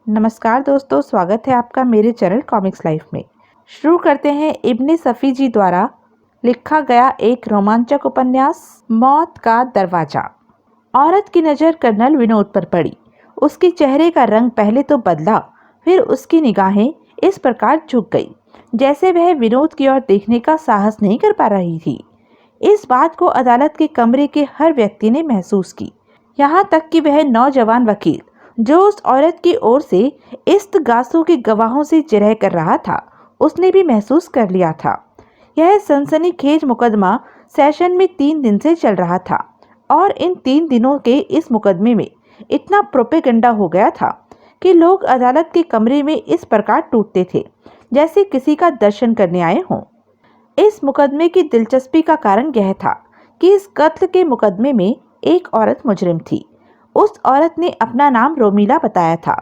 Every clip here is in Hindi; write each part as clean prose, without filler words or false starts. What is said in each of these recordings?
नमस्कार दोस्तों, स्वागत है आपका मेरे चैनल कॉमिक्स लाइफ में। शुरू करते हैं इब्ने सफ़ी जी द्वारा लिखा गया एक रोमांचक उपन्यास मौत का दरवाजा। औरत की नज़र कर्नल विनोद पर पड़ी। उसके चेहरे का रंग पहले तो बदला, फिर उसकी निगाहें इस प्रकार झुक गई जैसे वह विनोद की ओर देखने का साहस नहीं कर पा रही थी। इस बात को अदालत के कमरे के हर व्यक्ति ने महसूस की, यहाँ तक कि वह नौजवान वकील जो उस औरत की ओर से इस्तगासों के गवाहों से जिरह कर रहा था, उसने भी महसूस कर लिया था। यह सनसनीखेज मुकदमा सेशन में 3 दिन से चल रहा था और इन 3 दिनों के इस मुकदमे में इतना प्रोपेगेंडा हो गया था कि लोग अदालत के कमरे में इस प्रकार टूटते थे जैसे किसी का दर्शन करने आए हों। इस मुकदमे की दिलचस्पी का कारण यह था कि इस कत्ल के मुकदमे में एक औरत मुजरिम थी। उस औरत ने अपना नाम रोमिला बताया था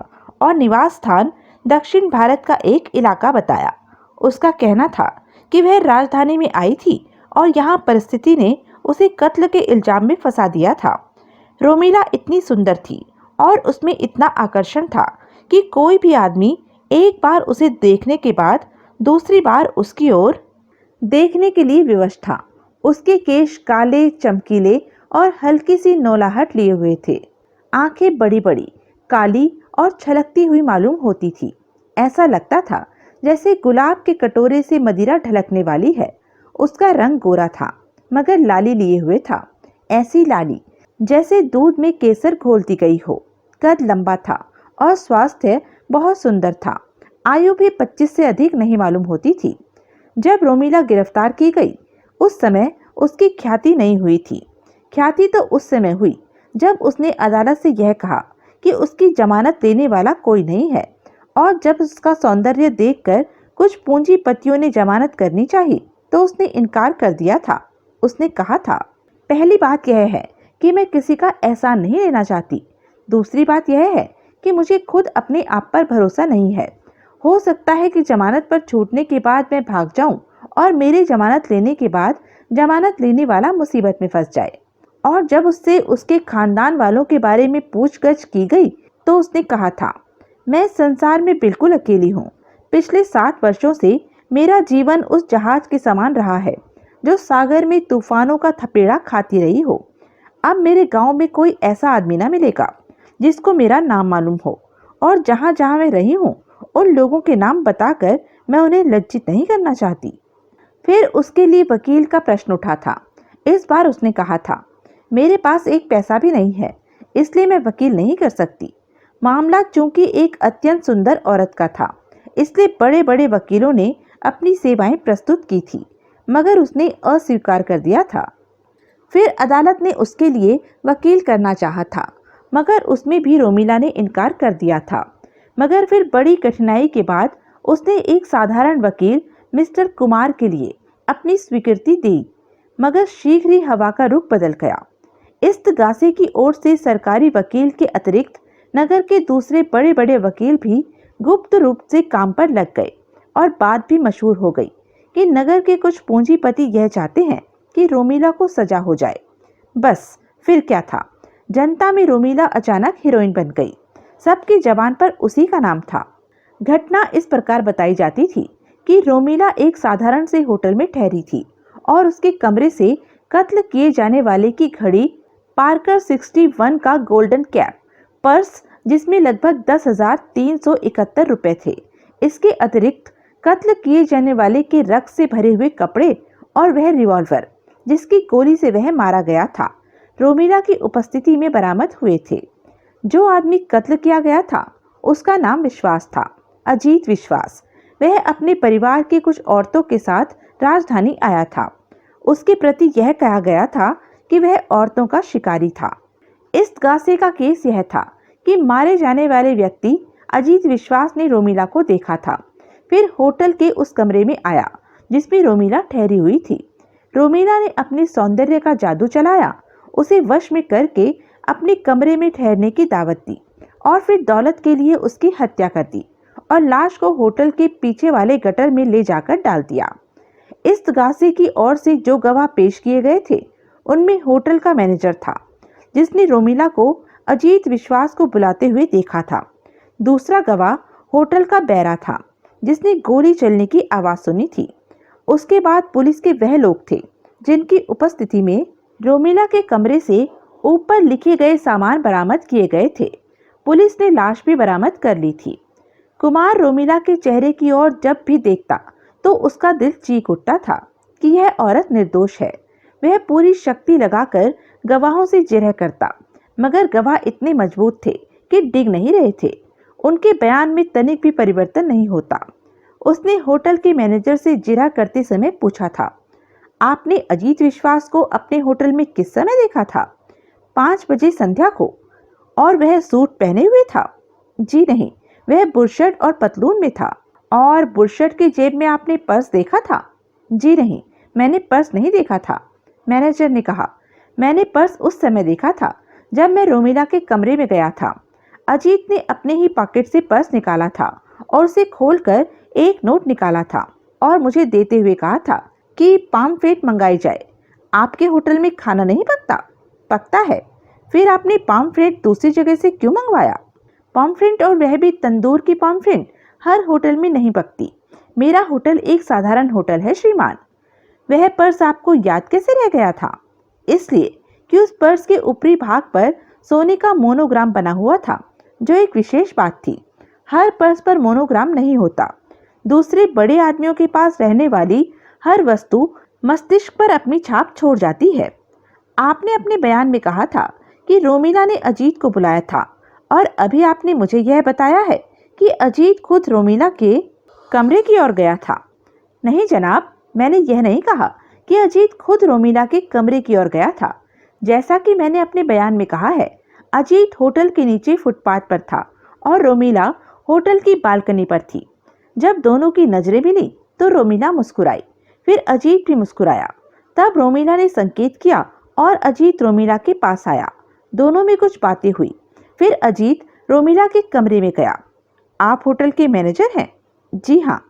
और निवास स्थान दक्षिण भारत का एक इलाका बताया। उसका कहना था कि वह राजधानी में आई थी और यहाँ परिस्थिति ने उसे कत्ल के इल्जाम में फंसा दिया था। रोमिला इतनी सुंदर थी और उसमें इतना आकर्षण था कि कोई भी आदमी एक बार उसे देखने के बाद दूसरी बार उसकी ओर देखने के लिए विवश था। उसके केश काले, चमकीले और हल्की सी नौलाहट लिए हुए थे। आंखें बड़ी बड़ी, काली और छलकती हुई मालूम होती थी। ऐसा लगता था जैसे गुलाब के कटोरे से मदिरा ढलकने वाली है। उसका रंग गोरा था मगर लाली लिए हुए था, ऐसी लाली जैसे दूध में केसर घोलती गई हो। कद लंबा था और स्वास्थ्य बहुत सुंदर था। आयु भी 25 से अधिक नहीं मालूम होती थी। जब रोमिला गिरफ्तार की गई उस समय उसकी ख्याति नहीं हुई थी। ख्याति तो उस समय हुई जब उसने अदालत से यह कहा कि उसकी जमानत देने वाला कोई नहीं है और जब उसका सौंदर्य देखकर कुछ पूंजीपतियों ने जमानत करनी चाहिए तो उसने इनकार कर दिया था। उसने कहा था, पहली बात यह है कि मैं किसी का एहसान नहीं लेना चाहती। दूसरी बात यह है कि मुझे खुद अपने आप पर भरोसा नहीं है। हो सकता है कि जमानत पर छूटने के बाद मैं भाग जाऊं और मेरे जमानत लेने के बाद जमानत लेने वाला मुसीबत में फंस जाए। और जब उससे उसके खानदान वालों के बारे में पूछगछ की गई तो उसने कहा था, मैं संसार में बिल्कुल अकेली हूँ। पिछले 7 वर्षों से मेरा जीवन उस जहाज के समान रहा है जो सागर में तूफानों का थपेड़ा खाती रही हो। अब मेरे गांव में कोई ऐसा आदमी ना मिलेगा जिसको मेरा नाम मालूम हो, और जहाँ जहाँ मैं रही हूँ उन लोगों के नाम बताकर मैं उन्हें लज्जित नहीं करना चाहती। फिर उसके लिए वकील का प्रश्न उठा था। इस बार उसने कहा था, मेरे पास एक पैसा भी नहीं है, इसलिए मैं वकील नहीं कर सकती। मामला चूंकि एक अत्यंत सुंदर औरत का था, इसलिए बड़े बड़े वकीलों ने अपनी सेवाएं प्रस्तुत की थी, मगर उसने अस्वीकार कर दिया था। फिर अदालत ने उसके लिए वकील करना चाहा था, मगर उसमें भी रोमिला ने इनकार कर दिया था। मगर फिर बड़ी कठिनाई के बाद उसने एक साधारण वकील मिस्टर कुमार के लिए अपनी स्वीकृति दी, मगर शीघ्र ही हवा का रुख बदल गया। इस्तगासे की ओर से सरकारी वकील के अतिरिक्त नगर के दूसरे बड़े बड़े वकील भी गुप्त रूप से काम पर लग गए और बात भी मशहूर हो गई कि नगर के कुछ पूंजीपति यह चाहते हैं कि रोमिला को सजा हो जाए। बस फिर क्या था, जनता में रोमिला अचानक हीरोइन बन गई। सबकी जबान पर उसी का नाम था। घटना इस प्रकार बताई जाती थी कि रोमिला एक साधारण से होटल में ठहरी थी और उसके कमरे से कत्ल किए जाने वाले की घड़ी, पार्कर 61 का गोल्डन कैप, पर्स जिसमें लगभग 10,371 रुपए थे, इसके अतिरिक्त कत्ल किए जाने वाले के रक्त से भरे हुए कपड़े और वह रिवॉल्वर जिसकी गोली से वह मारा गया था, रोमिला की उपस्थिति में बरामद हुए थे। जो आदमी कत्ल किया गया था उसका नाम विश्वास था, अजीत विश्वास। वह अपने परिवार की कुछ औरतों के साथ राजधानी आया था। उसके प्रति यह कहा गया था कि वह औरतों का शिकारी था। इस्तगासे का केस यह था कि मारे जाने वाले व्यक्ति अजीत विश्वास ने रोमिला को देखा था, फिर होटल के उस कमरे में आया जिसमें रोमिला ठहरी हुई थी। रोमिला ने अपने सौंदर्य का जादू चलाया, उसे वश में करके अपने कमरे में ठहरने की दावत दी और फिर दौलत के लिए उसकी हत्या कर दी और लाश को होटल के पीछे वाले गटर में ले जाकर डाल दिया। इस्तगासे की ओर से जो गवाह पेश किए गए थे उनमें होटल का मैनेजर था जिसने रोमिला को अजीत विश्वास को बुलाते हुए देखा था। दूसरा गवाह होटल का बैरा था जिसने गोली चलने की आवाज सुनी थी। उसके बाद पुलिस के वह लोग थे जिनकी उपस्थिति में रोमिला के कमरे से ऊपर लिखे गए सामान बरामद किए गए थे। पुलिस ने लाश भी बरामद कर ली थी। कुमार रोमिला के चेहरे की ओर जब भी देखता तो उसका दिल चीख उठता था कि यह औरत निर्दोष है। वह पूरी शक्ति लगाकर गवाहों से जिरह करता, मगर गवाह इतने मजबूत थे कि डिग नहीं रहे थे। उनके बयान में तनिक भी परिवर्तन नहीं होता। उसने होटल के मैनेजर से जिरह करते समय पूछा था, आपने अजीत विश्वास को अपने होटल में किस समय देखा था? 5 बजे संध्या को। और वह सूट पहने हुए था? जी नहीं, वह बुशर्ट और पतलून में था। और बुशर्ट की जेब में आपने पर्स देखा था? जी नहीं, मैंने पर्स नहीं देखा था। मैनेजर ने कहा, मैंने पर्स उस समय देखा था जब मैं रोमिला के कमरे में गया था। अजीत ने अपने ही पॉकेट से पर्स निकाला था और उसे खोलकर एक नोट निकाला था और मुझे देते हुए कहा था कि पामफ्रेट मंगाई जाए। आपके होटल में खाना नहीं पकता? पकता है। फिर आपने पामफ्रेट दूसरी जगह से क्यों मंगवाया? पामफ्रेट, और वह भी तंदूर की पामफ्रेट, हर होटल में नहीं पकती। मेरा होटल एक साधारण होटल है श्रीमान। वह पर्स आपको याद कैसे रह गया था? इसलिए कि उस पर्स के ऊपरी भाग पर सोने का मोनोग्राम बना हुआ था, जो एक विशेष बात थी। हर पर्स पर मोनोग्राम नहीं होता। दूसरे बड़े आदमियों के पास रहने वाली हर वस्तु मस्तिष्क पर अपनी छाप छोड़ जाती है। आपने अपने बयान में कहा था कि रोमिला ने अजीत को बुलाया था, और अभी आपने मुझे यह बताया है कि अजीत खुद रोमिला के कमरे की ओर गया था। नहीं जनाब, मैंने यह नहीं कहा कि अजीत खुद रोमिला के कमरे की ओर गया था। जैसा कि मैंने अपने बयान में कहा है, अजीत होटल के नीचे फुटपाथ पर था और रोमिला होटल की बालकनी पर थी। जब दोनों की नजरें मिली तो रोमिला मुस्कुराई, फिर अजीत भी मुस्कुराया। तब रोमिला ने संकेत किया और अजीत रोमिला के पास आया। दोनों में कुछ बातें हुई। फिर अजीत रोमिला के कमरे में गया। आप होटल के मैनेजर हैं? जी हाँ,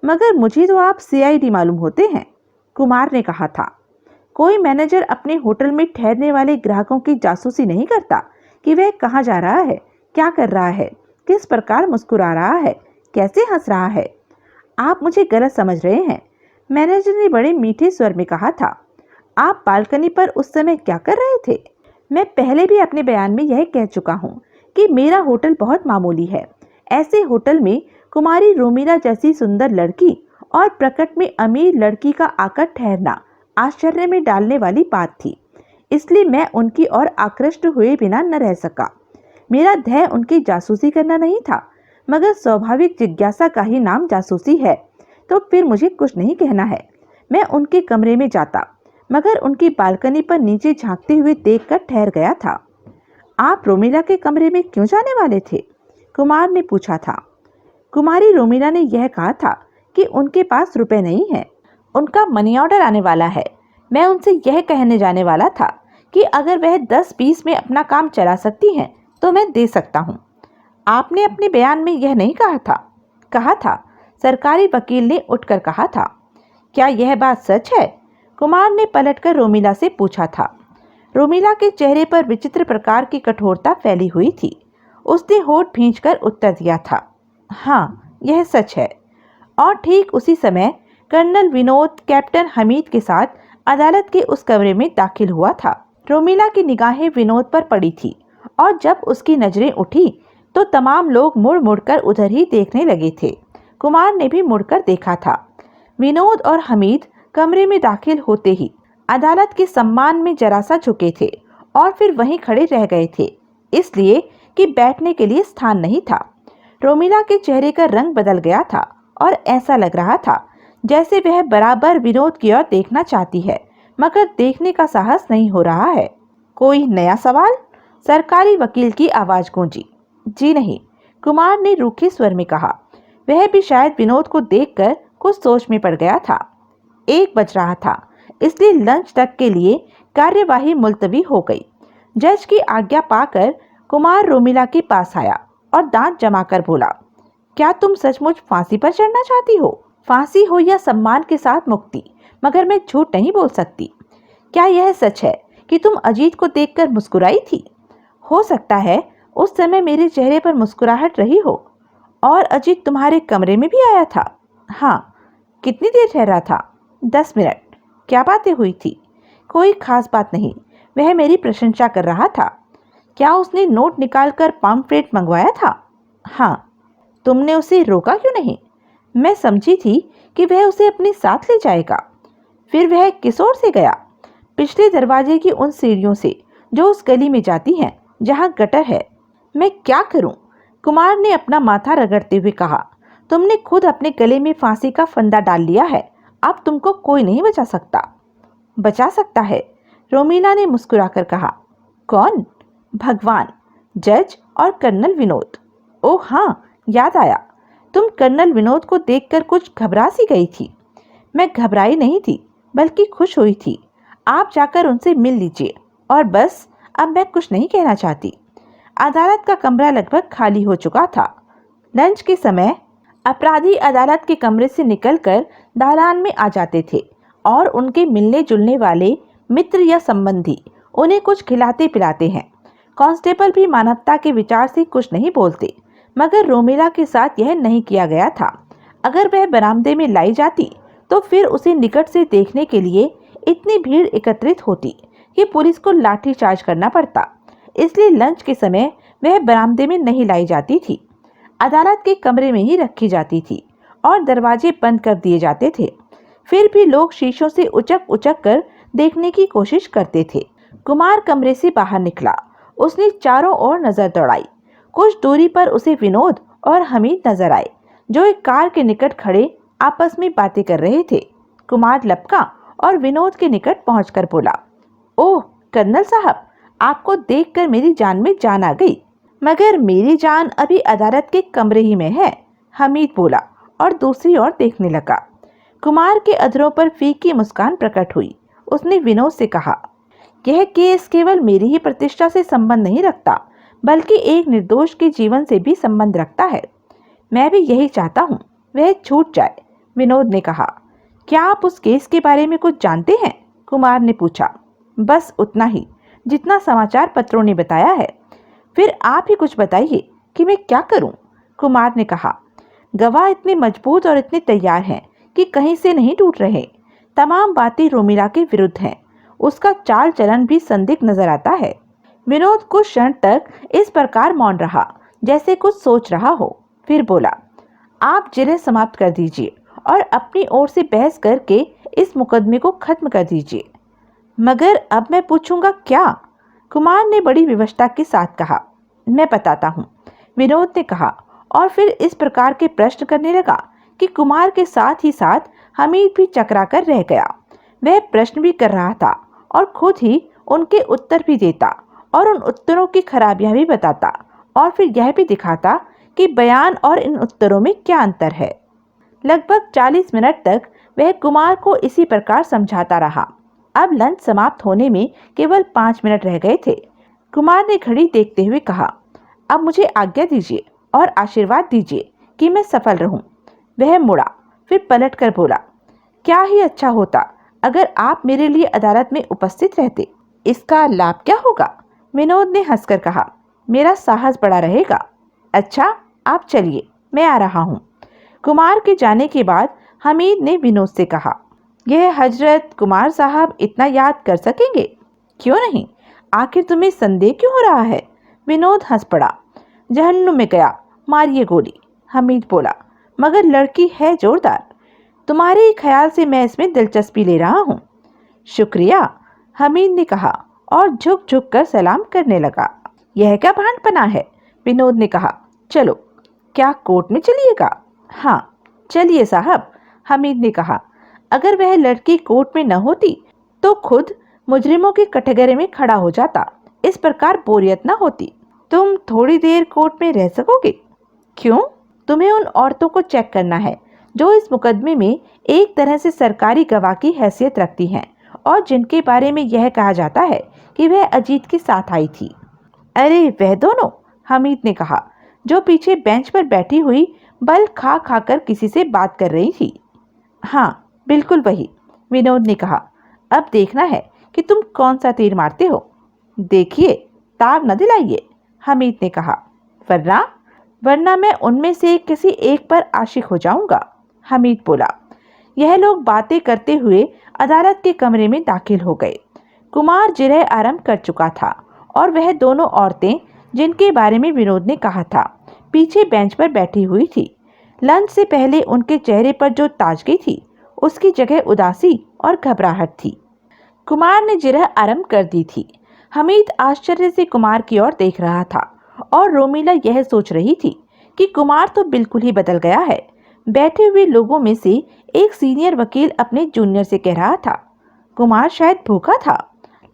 मगर मुझे तो आप सीआईडी मालूम होते हैं, कुमार ने कहा था। कोई मैनेजर अपने होटल में ठहरने वाले ग्राहकों की जासूसी नहीं करता कि वह कहाँ जा रहा है, क्या कर रहा है, किस प्रकार मुस्कुरा रहा है, कैसे हंस रहा है। आप मुझे गलत समझ रहे हैं, मैनेजर ने बड़े मीठे स्वर में कहा था। आप बालकनी पर उस समय क्या कर रहे थे? मैं पहले भी अपने बयान में यह कह चुका हूँ कि मेरा होटल बहुत मामूली है। ऐसे होटल में कुमारी रोमिला जैसी सुंदर लड़की और प्रकट में अमीर लड़की का आकर ठहरना आश्चर्य में डालने वाली बात थी। इसलिए मैं उनकी ओर आकृष्ट हुए बिना न रह सका। मेरा ध्येय उनकी जासूसी करना नहीं था, मगर स्वाभाविक जिज्ञासा का ही नाम जासूसी है। तो फिर मुझे कुछ नहीं कहना है। मैं उनके कमरे में जाता, मगर उनकी बालकनी पर नीचे झांकते हुए देखकर ठहर गया था। आप रोमिला के कमरे में क्यों जाने वाले थे? कुमार ने पूछा था। कुमारी रोमिला ने यह कहा था कि उनके पास रुपए नहीं है, उनका मनी ऑर्डर आने वाला है। मैं उनसे यह कहने जाने वाला था कि अगर वह 10-20 में अपना काम चला सकती हैं तो मैं दे सकता हूँ। आपने अपने बयान में यह नहीं कहा था? कहा था, सरकारी वकील ने उठकर कहा था। क्या यह बात सच है? कुमार ने पलटकर रोमिला से पूछा था। रोमिला के चेहरे पर विचित्र प्रकार की कठोरता फैली हुई थी। उसने होठ भींचकर उत्तर दिया था, हाँ, यह सच है। और ठीक उसी समय कर्नल विनोद कैप्टन हमीद के साथ अदालत के उस कमरे में दाखिल हुआ था। रोमिला की निगाहें विनोद पर पड़ी थी और जब उसकी नजरें उठी तो तमाम लोग मुड़ मुड़कर उधर ही देखने लगे थे। कुमार ने भी मुड़कर देखा था। विनोद और हमीद कमरे में दाखिल होते ही अदालत के सम्मान में जरा सा झुके थे और फिर वहीं खड़े रह गए थे, इसलिए कि बैठने के लिए स्थान नहीं था। रोमिला के चेहरे का रंग बदल गया था और ऐसा लग रहा था जैसे वह बराबर विनोद की ओर देखना चाहती है, मगर देखने का साहस नहीं हो रहा है। कोई नया सवाल? सरकारी वकील की आवाज गूंजी। जी नहीं, कुमार ने रूखे स्वर में कहा। वह भी शायद विनोद को देखकर कुछ सोच में पड़ गया था। 1 बज रहा था, इसलिए लंच तक के लिए कार्यवाही मुलतवी हो गई। जज की आज्ञा पाकर कुमार रोमिला के पास आया और दांत जमाकर बोला, क्या तुम सचमुच फांसी पर चढ़ना चाहती हो? फांसी हो या सम्मान के साथ मुक्ति, मगर मैं झूठ नहीं बोल सकती। क्या यह सच है कि तुम अजीत को देखकर मुस्कुराई थी? हो सकता है उस समय मेरे चेहरे पर मुस्कुराहट रही हो। और अजीत तुम्हारे कमरे में भी आया था? हाँ। कितनी देर ठहरा था? 10 मिनट। क्या बातें हुई थी? कोई खास बात नहीं, वह मेरी प्रशंसा कर रहा था। क्या उसने नोट निकालकर पम्फलेट मंगवाया था? हाँ। तुमने उसे रोका क्यों नहीं? मैं समझी थी कि वह उसे अपने साथ ले जाएगा। फिर वह किस ओर से गया? पिछले दरवाजे की उन सीढ़ियों से जो उस गली में जाती हैं जहां गटर है। मैं क्या करूं? कुमार ने अपना माथा रगड़ते हुए कहा। तुमने खुद अपने गले में फांसी का फंदा डाल लिया है। अब तुमको कोई नहीं बचा सकता। बचा सकता है? रोमिला ने मुस्कुराकर कहा। कौन? भगवान, जज और कर्नल विनोद। ओह हाँ, याद आया। तुम कर्नल विनोद को देखकर कुछ घबरा सी गई थी। मैं घबराई नहीं थी, बल्कि खुश हुई थी। आप जाकर उनसे मिल लीजिए। और बस, अब मैं कुछ नहीं कहना चाहती। अदालत का कमरा लगभग खाली हो चुका था। लंच के समय अपराधी अदालत के कमरे से निकलकर दालान में आ जाते थे और उनके मिलने जुलने वाले मित्र या संबंधी उन्हें कुछ खिलाते पिलाते हैं। कांस्टेबल भी मानवता के विचार से कुछ नहीं बोलते, मगर रोमिला के साथ यह नहीं किया गया था। अगर वह बरामदे में लाई जाती तो फिर उसे निकट से देखने के लिए इतनी भीड़ एकत्रित होती कि पुलिस को लाठीचार्ज करना पड़ता। इसलिए लंच के समय वह बरामदे में नहीं लाई जाती थी। अदालत के कमरे में ही रखी जाती थी और दरवाजे बंद कर दिए जाते थे। फिर भी लोग शीशों से उचक उचक कर देखने की कोशिश करते थे। कुमार कमरे से बाहर निकला। उसने चारों ओर नजर दौड़ाई। कुछ दूरी पर उसे विनोद और हमीद नजर आए, जो एक कार के निकट खड़े आपस में बातें कर रहे थे। कुमार लपका और विनोद के निकट पहुंचकर बोला, ओह कर्नल साहब, आपको देखकर मेरी जान में जान आ गई। मगर मेरी जान अभी अदालत के कमरे ही में है, हमीद बोला और दूसरी ओर देखने लगा। कुमार के अधरों पर फीकी मुस्कान प्रकट हुई। उसने विनोद से कहा, यह केस केवल मेरी ही प्रतिष्ठा से संबंध नहीं रखता, बल्कि एक निर्दोष के जीवन से भी संबंध रखता है। मैं भी यही चाहता हूँ, वह छूट जाए। विनोद ने कहा। क्या आप उस केस के बारे में कुछ जानते हैं? कुमार ने पूछा। बस उतना ही जितना समाचार पत्रों ने बताया है। फिर आप ही कुछ बताइए कि मैं क्या करूं? कुमार ने कहा। गवाह इतने मजबूत और इतने तैयार हैं कि कहीं से नहीं टूट रहे। तमाम बातें रोमिला के विरुद्ध हैं। उसका चाल चलन भी संदिग्ध नजर आता है। विनोद कुछ क्षण तक इस प्रकार मौन रहा, जैसे कुछ सोच रहा हो। फिर बोला, आप जिरह समाप्त कर दीजिए और अपनी ओर से बहस करके इस मुकदमे को खत्म कर दीजिए। मगर अब मैं पूछूंगा क्या? कुमार ने बड़ी विवशता के साथ कहा। मैं बताता हूँ, विनोद ने कहा और फिर इस प्रकार के प्रश्न करने लगा कि कुमार के साथ ही साथ हमीद भी चकरा कर रह गया। वह प्रश्न भी कर रहा था और खुद ही उनके उत्तर भी देता और उन उत्तरों की खराबियां भी बताता और फिर यह भी दिखाता कि बयान और इन उत्तरों में क्या अंतर है। लगभग 40 मिनट तक वह कुमार को इसी प्रकार समझाता रहा। अब लंच समाप्त होने में केवल 5 मिनट रह गए थे। कुमार ने घड़ी देखते हुए कहा, अब मुझे आज्ञा दीजिए और आशीर्वाद दीजिए कि मैं सफल रहूं। वह मुड़ा, फिर पलट कर बोला, क्या ही अच्छा होता अगर आप मेरे लिए अदालत में उपस्थित रहते। इसका लाभ क्या होगा? विनोद ने हंसकर कहा, मेरा साहस बड़ा रहेगा। अच्छा, आप चलिए, मैं आ रहा हूँ। कुमार के जाने के बाद हमीद ने विनोद से कहा, यह हजरत कुमार साहब इतना याद कर सकेंगे? क्यों नहीं, आखिर तुम्हें संदेह क्यों हो रहा है? विनोद हंस पड़ा। जहन्नुम में गया, मारिए गोली। हमीद बोला, मगर लड़की है जोरदार। तुम्हारे ख्याल से मैं इसमें दिलचस्पी ले रहा हूँ। शुक्रिया, हमीद ने कहा और झुक झुक कर सलाम करने लगा। यह क्या भांडपना है? विनोद ने कहा। चलो, क्या कोर्ट में चलिएगा? हाँ चलिए साहब, हमीद ने कहा। अगर वह लड़की कोर्ट में न होती तो खुद मुजरिमों के कटघरे में खड़ा हो जाता। इस प्रकार बोरियत न होती। तुम थोड़ी देर कोर्ट में रह सकोगे? क्यों? तुम्हें उन औरतों को चेक करना है जो इस मुकदमे में एक तरह से सरकारी गवाह की हैसियत रखती हैं और जिनके बारे में यह कहा जाता है कि वह अजीत के साथ आई थी। अरे वह दोनों, हमीद ने कहा, जो पीछे बेंच पर बैठी हुई बल खा खाकर किसी से बात कर रही थी। हाँ बिल्कुल वही, विनोद ने कहा। अब देखना है कि तुम कौन सा तीर मारते हो। देखिए, ताव न दिलाइए, हमीद ने कहा। वरना वरना मैं उनमें से किसी एक पर आशिक हो जाऊंगा, हमीद बोला। यह लोग बातें करते हुए अदालत के कमरे में दाखिल हो गए। कुमार जिरह आरंभ कर चुका था और वह दोनों औरतें जिनके बारे में विनोद ने कहा था पीछे बेंच पर बैठी हुई थी। लंच से पहले उनके चेहरे पर जो ताजगी थी उसकी जगह उदासी और घबराहट थी। कुमार ने जिरह आरंभ कर दी थी। हमीद आश्चर्य से कुमार की ओर देख रहा था और रोमिला यह सोच रही थी कि कुमार तो बिल्कुल ही बदल गया है। बैठे हुए लोगों में से एक सीनियर वकील अपने जूनियर से कह रहा था, कुमार शायद भूखा था,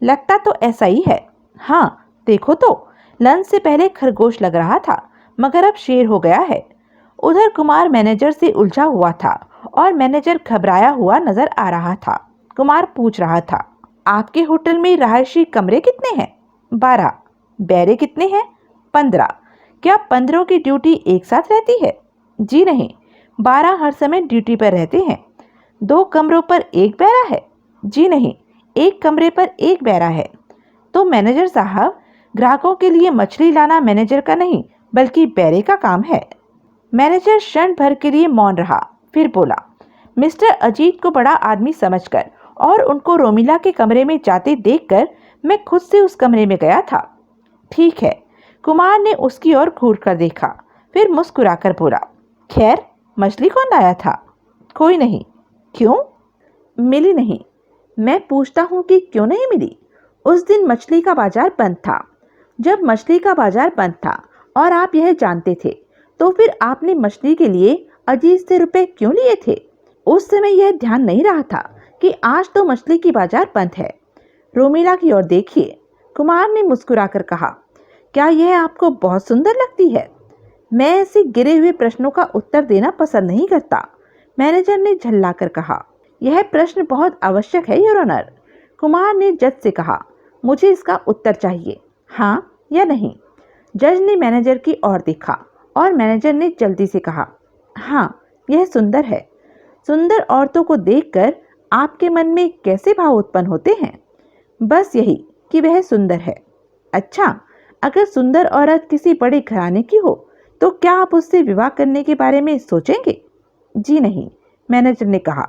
लगता तो ऐसा ही है। हाँ देखो तो, लंच से पहले खरगोश लग रहा था मगर अब शेर हो गया है। उधर कुमार मैनेजर से उलझा हुआ था और मैनेजर घबराया हुआ नजर आ रहा था। कुमार पूछ रहा था, आपके होटल में रहायशी कमरे कितने हैं? 12। बैरे कितने हैं? 15। क्या 15 की ड्यूटी एक साथ रहती है? जी नहीं, 12 हर समय ड्यूटी पर रहते हैं। 2 कमरों पर एक बैरा है? जी नहीं, एक कमरे पर एक बैरा है। तो मैनेजर साहब, ग्राहकों के लिए मछली लाना मैनेजर का नहीं बल्कि बैरे का काम है। मैनेजर क्षण भर के लिए मौन रहा, फिर बोला, मिस्टर अजीत को बड़ा आदमी समझकर और उनको रोमिला के कमरे में जाते देखकर मैं खुद से उस कमरे में गया था। ठीक है। कुमार ने उसकी ओर घूर कर देखा, फिर मुस्कुराकर बोला, खैर मछली कौन लाया था? कोई नहीं। क्यों? मिली नहीं। मैं पूछता हूँ कि क्यों नहीं मिली? उस दिन मछली का बाजार बंद था। जब मछली का बाजार बंद था और आप यह जानते थे तो फिर आपने मछली के लिए अजीज से रुपए क्यों लिए थे? उस समय यह ध्यान नहीं रहा था कि आज तो मछली की बाजार बंद है। रोमिला की ओर देखिए, कुमार ने मुस्कुराकर कहा। क्या यह आपको बहुत सुंदर लगती है? मैं ऐसे गिरे हुए प्रश्नों का उत्तर देना पसंद नहीं करता, मैनेजर ने झल्लाकर कहा। यह प्रश्न बहुत आवश्यक है योर ऑनर, कुमार ने जज से कहा। मुझे इसका उत्तर चाहिए, हाँ या नहीं। जज ने मैनेजर की ओर देखा और मैनेजर ने जल्दी से कहा, हाँ यह सुंदर है। सुंदर औरतों को देखकर आपके मन में कैसे भाव उत्पन्न होते हैं? बस यही कि वह सुंदर है। अच्छा, अगर सुंदर औरत किसी बड़े घराने की हो तो क्या आप उससे विवाह करने के बारे में सोचेंगे? जी नहीं, मैनेजर ने कहा।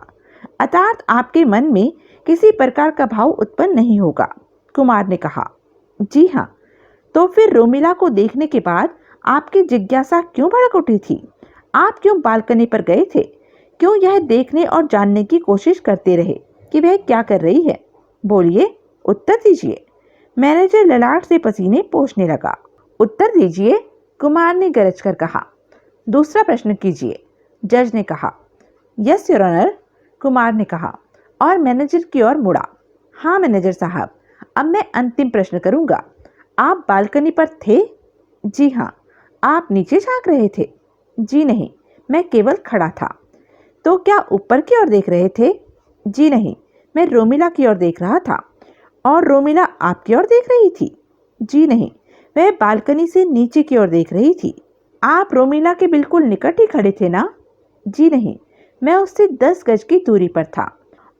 अर्थात आपके मन में किसी प्रकार का भाव उत्पन्न नहीं होगा, कुमार ने कहा। जी हाँ। तो फिर रोमिला को देखने के बाद आपकी जिज्ञासा क्यों भड़क उठी थी? आप क्यों बालकनी पर गए थे? क्यों यह देखने और जानने की कोशिश करते रहे कि वह क्या कर रही है? बोलिए, उत्तर दीजिए। मैनेजर ललाट से पसीने पोंछने लगा। उत्तर दीजिए, कुमार ने गरज कर कहा। दूसरा प्रश्न कीजिए, जज ने कहा। यस योर ऑनर, कुमार ने कहा और मैनेजर की ओर मुड़ा। हाँ मैनेजर साहब, अब मैं अंतिम प्रश्न करूंगा। आप बालकनी पर थे? जी हाँ। आप नीचे झांक रहे थे? जी नहीं, मैं केवल खड़ा था। तो क्या ऊपर की ओर देख रहे थे? जी नहीं, मैं रोमिला की ओर देख रहा था। और रोमिला आपकी ओर देख रही थी? जी नहीं, वह बालकनी से नीचे की ओर देख रही थी। आप रोमिला के बिल्कुल निकट ही खड़े थे ना? जी नहीं, मैं उससे 10 गज की दूरी पर था।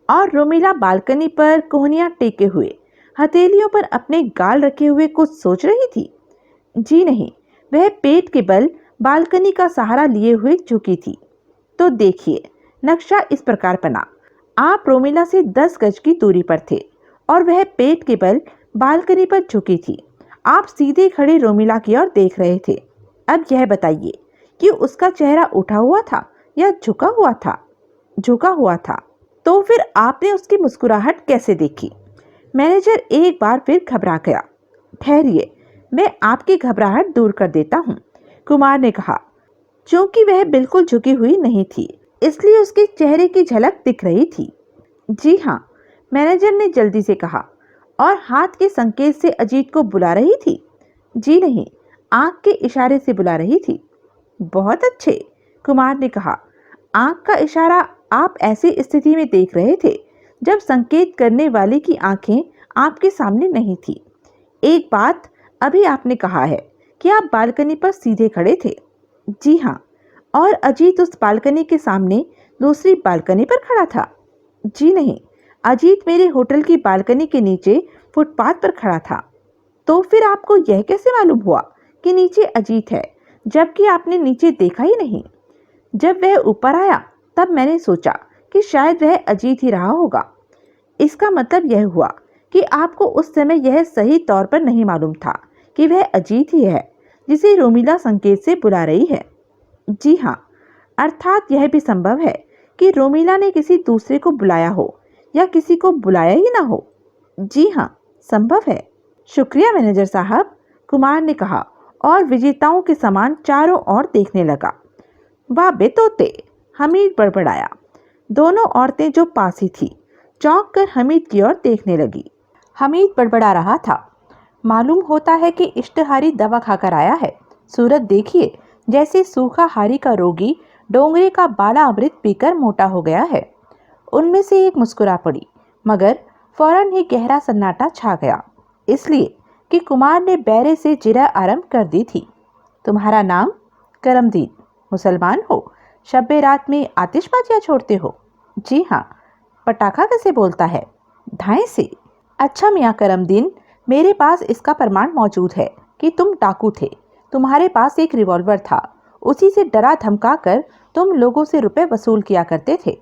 और रोमिला बालकनी पर कोहनियां टेके हुए, हथेलियों पर अपने गाल रखे हुए कुछ सोच रही थी? जी नहीं, वह पेट के बल बालकनी का सहारा लिए हुए झुकी थी। तो देखिए, नक्शा इस प्रकार बना। आप रोमिला से 10 गज की दूरी पर थे और वह पेट के बल बालकनी पर झुकी थी। आप सीधे खड़े रोमिला की ओर देख रहे थे। अब यह बताइए कि उसका चेहरा उठा हुआ था या झुका हुआ था? झुका हुआ था। तो फिर आपने उसकी मुस्कुराहट कैसे देखी? मैनेजर एक बार फिर घबरा गया। ठहरिए, मैं आपकी घबराहट दूर कर देता हूँ, कुमार ने कहा। क्योंकि वह बिल्कुल झुकी हुई नहीं थी, इसलिए उसके चेहरे की झलक दिख रही थी। जी हाँ, मैनेजर ने जल्दी से कहा। और हाथ के संकेत से अजीत को बुला रही थी? जी नहीं, आंख के इशारे से बुला रही थी। बहुत अच्छे, कुमार ने कहा। आंख का इशारा आप ऐसी स्थिति में देख रहे थे जब संकेत करने वाले की आंखें आपके सामने नहीं थी। एक बात अभी आपने कहा है कि आप बालकनी पर सीधे खड़े थे। जी हाँ, और अजीत उस बालकनी के सामने दूसरी बालकनी पर खड़ा था? जी नहीं, अजीत मेरे होटल की बालकनी के नीचे फुटपाथ पर खड़ा था। तो फिर आपको यह कैसे मालूम हुआ कि नीचे अजीत है, जबकि आपने नीचे देखा ही नहीं। जब वह ऊपर आया तब मैंने सोचा कि शायद वह अजीत ही रहा होगा। इसका मतलब यह हुआ कि आपको उस समय यह सही तौर पर नहीं मालूम था कि वह अजीत ही है जिसे रोमिला संकेत से बुला रही है। जी हाँ, अर्थात यह भी संभव है कि रोमिला ने किसी दूसरे को बुलाया हो या किसी को बुलाया ही ना हो। जी हाँ, संभव है। शुक्रिया मैनेजर साहब, कुमार ने कहा और विजेताओं के समान चारों ओर देखने लगा। वाह बेतोते, हमीद बड़बड़ाया। दोनों औरतें जो पास ही थी चौंक कर हमीद की ओर देखने लगी। हमीद बड़बड़ा रहा था, मालूम होता है कि इश्तहारी दवा खाकर आया है। सूरत देखिए, जैसे सूखा हारी का रोगी डोंगरे का बाला अमृत पीकर मोटा हो गया है। उनमें से एक मुस्कुरा पड़ी, मगर फौरन ही गहरा सन्नाटा छा गया, इसलिए कि कुमार ने बैरे से जिरा आरंभ कर दी थी। तुम्हारा नाम? करमदीन। मुसलमान हो? शब्बे रात में आतिशबाजियां छोड़ते हो? जी हाँ। पटाखा कैसे बोलता है? धाएं से। अच्छा मियाँ करमदीन, मेरे पास इसका प्रमाण मौजूद है कि तुम डाकू थे। तुम्हारे पास एक रिवॉल्वर था, उसी से डरा धमका कर तुम लोगों से रुपए वसूल किया करते थे।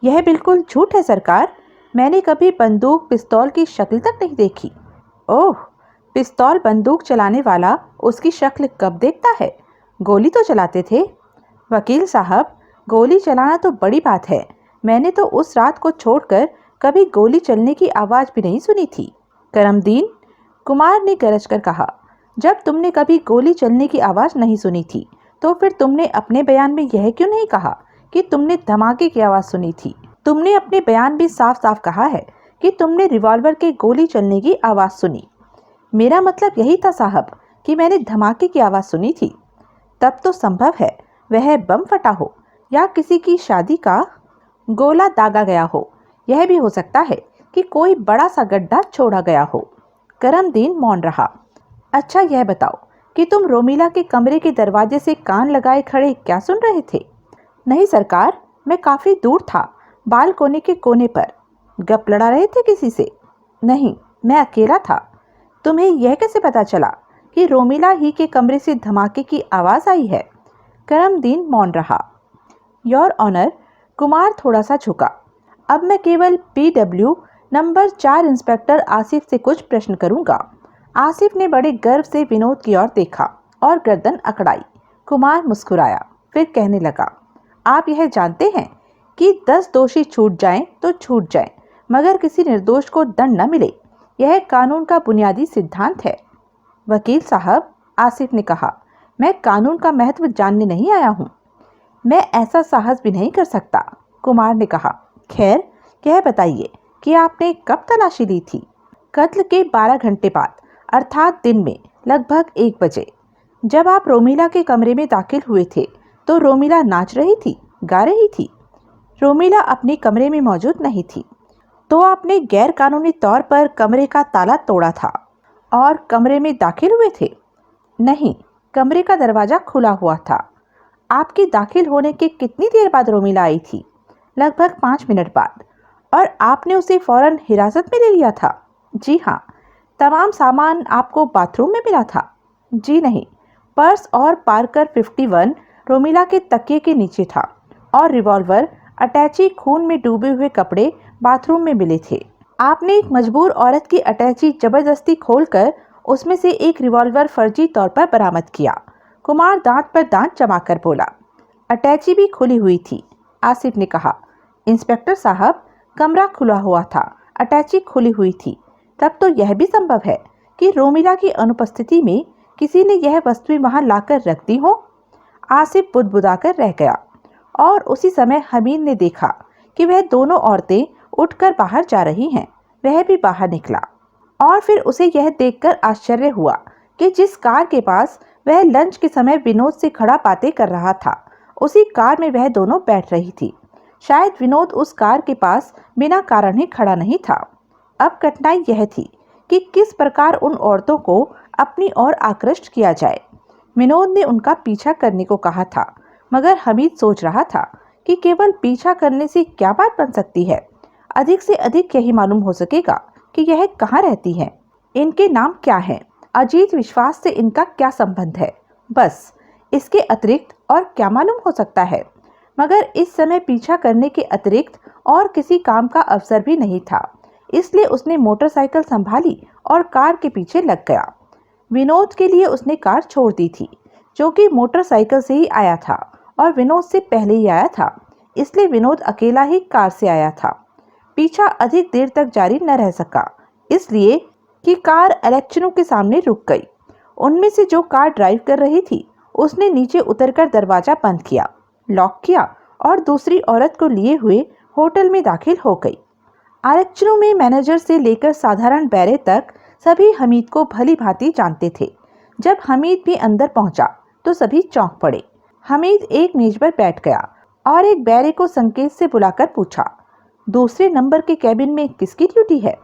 यह बिल्कुल झूठ है सरकार, मैंने कभी बंदूक पिस्तौल की शक्ल तक नहीं देखी। ओह, पिस्तौल बंदूक चलाने वाला उसकी शक्ल कब देखता है? गोली तो चलाते थे। वकील साहब, गोली चलाना तो बड़ी बात है, मैंने तो उस रात को छोड़कर कभी गोली चलने की आवाज़ भी नहीं सुनी थी। करमदीन, कुमार ने गरज कर कहा, जब तुमने कभी गोली चलने की आवाज़ नहीं सुनी थी तो फिर तुमने अपने बयान में यह क्यों नहीं कहा कि तुमने धमाके की आवाज़ सुनी थी? तुमने अपने बयान में साफ साफ कहा है कि तुमने रिवॉल्वर के गोली चलने की आवाज़ सुनी। मेरा मतलब यही था साहब कि मैंने धमाके की आवाज़ सुनी थी। तब तो संभव है वह बम फटा हो या किसी की शादी का गोला दागा गया हो। यह भी हो सकता है कि कोई बड़ा सा गड्ढा छोड़ा गया हो। करमदीन मौन रहा। अच्छा यह बताओ कि तुम रोमिला के कमरे के दरवाजे से कान लगाए खड़े क्या सुन रहे थे? नहीं सरकार, मैं काफ़ी दूर था, बालकोनी के कोने पर। गप लड़ा रहे थे किसी से? नहीं, मैं अकेला था। तुम्हें यह कैसे पता चला कि रोमिला ही के कमरे से धमाके की आवाज़ आई है? करमदीन मौन रहा। योर ऑनर, कुमार थोड़ा सा झुका। अब मैं केवल PW नंबर 4 इंस्पेक्टर आसिफ से कुछ प्रश्न करूंगा। आसिफ ने बड़े गर्व से विनोद की ओर देखा और गर्दन अकड़ाई। कुमार मुस्कुराया, फिर कहने लगा, आप यह जानते हैं कि 10 दोषी छूट जाएं तो छूट जाएं, मगर किसी निर्दोष को दंड न मिले। यह कानून का बुनियादी सिद्धांत है। वकील साहब, आसिफ ने कहा, मैं कानून का महत्व जानने नहीं आया हूँ। मैं ऐसा साहस भी नहीं कर सकता, कुमार ने कहा। खैर, यह बताइए कि आपने कब तलाशी ली थी? कत्ल के 12 घंटे बाद, अर्थात दिन में लगभग 1 बजे। जब आप रोमिला के कमरे में दाखिल हुए थे तो रोमिला नाच रही थी, गा रही थी? रोमिला अपने कमरे में मौजूद नहीं थी। तो आपने गैर कानूनी तौर पर कमरे का ताला तोड़ा था और कमरे में दाखिल हुए थे? नहीं, कमरे का दरवाज़ा खुला हुआ था। आपके दाखिल होने के कितनी देर बाद रोमिला आई थी? लगभग 5 मिनट बाद। और आपने उसे फौरन हिरासत में ले लिया था? जी हाँ। तमाम सामान आपको बाथरूम में मिला था? जी नहीं, पर्स और पार्कर 51 रोमिला के तकिए के नीचे था और रिवॉल्वर, अटैची, खून में डूबे हुए कपड़े बाथरूम में मिले थे। आपने एक मजबूर औरत की अटैची जबरदस्ती खोलकर उसमें से एक रिवॉल्वर फर्जी तौर पर बरामद किया। कुमार दांत पर दांत जमाकर बोला। अटैची भी खुली हुई थी, आसिफ ने कहा। इंस्पेक्टर साहब, कमरा खुला हुआ था, अटैची खुली हुई थी। तब तो यह भी संभव है कि रोमिला की अनुपस्थिति में किसी ने यह वस्तुएं वहां लाकर रख दी हो। आसिफ बुदबुदाकर रह गया और उसी समय हमीद ने देखा कि वह दोनों औरतें उठकर बाहर जा रही हैं। वह भी बाहर निकला और फिर उसे यह देखकर आश्चर्य हुआ कि जिस कार के पास वह लंच के समय विनोद से खड़ा बातें कर रहा था, उसी कार में वह दोनों बैठ रही थी। शायद विनोद उस कार के पास बिना कारण ही खड़ा नहीं था। अब कठिनाई यह थी कि किस प्रकार उन औरतों को अपनी ओर आकृष्ट किया जाए। विनोद ने उनका पीछा करने को कहा था, मगर हमीद सोच रहा था कि केवल पीछा करने से क्या बात बन सकती है। अधिक से अधिक यही मालूम हो सकेगा कि यह कहाँ रहती हैं, इनके नाम क्या हैं, अजीत विश्वास से इनका क्या संबंध है, बस इसके अतिरिक्त और क्या मालूम हो सकता है। मगर इस समय पीछा करने के अतिरिक्त और किसी काम का अवसर भी नहीं था, इसलिए उसने मोटरसाइकिल संभाली और कार के पीछे लग गया। विनोद के लिए उसने कार छोड़ दी थी, जो कि मोटरसाइकिल से ही आया था और विनोद से पहले ही आया था, इसलिए विनोद अकेला ही कार से आया था। पीछा अधिक देर तक जारी न रह सका, इसलिए कि कार इलेक्शनों के सामने रुक गई। उनमें से जो कार ड्राइव कर रही थी, उसने नीचे उतरकर दरवाजा बंद किया, लॉक किया और दूसरी औरत को लिए हुए होटल में दाखिल हो गई। आरक्षणों में मैनेजर से लेकर साधारण बैरे तक सभी हमीद को भली भांति जानते थे। जब हमीद भी अंदर पहुंचा तो सभी चौंक पड़े। हमीद एक मेज पर बैठ गया और एक बैरे को संकेत से बुलाकर पूछा, दूसरे नंबर के कैबिन में किसकी ड्यूटी है?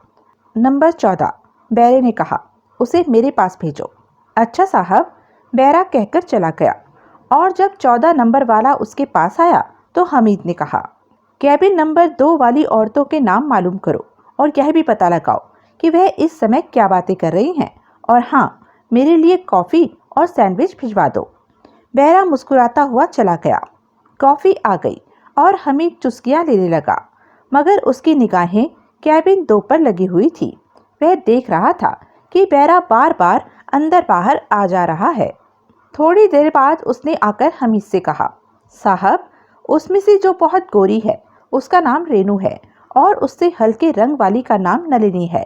नंबर 14, बैरे ने कहा। उसे मेरे पास भेजो। अच्छा साहब, बैरा कहकर चला गया। और जब 14 नंबर वाला उसके पास आया तो हमीद ने कहा, कैबिन नंबर 2 वाली औरतों के नाम मालूम करो और यह भी पता लगाओ कि वह इस समय क्या बातें कर रही हैं, और हाँ, मेरे लिए कॉफ़ी और सैंडविच भिजवा दो। बैरा मुस्कुराता हुआ चला गया। कॉफ़ी आ गई और हमीद चुस्कियाँ लेने लगा, मगर उसकी निगाहें कैबिन 2 पर लगी हुई थी। वह देख रहा था कि बैरा बार बार अंदर बाहर आ जा रहा है। थोड़ी देर बाद उसने आकर हमीद से कहा, साहब, उसमें से जो बहुत गोरी है उसका नाम रेनू है और उससे हल्के रंग वाली का नाम नलिनी है।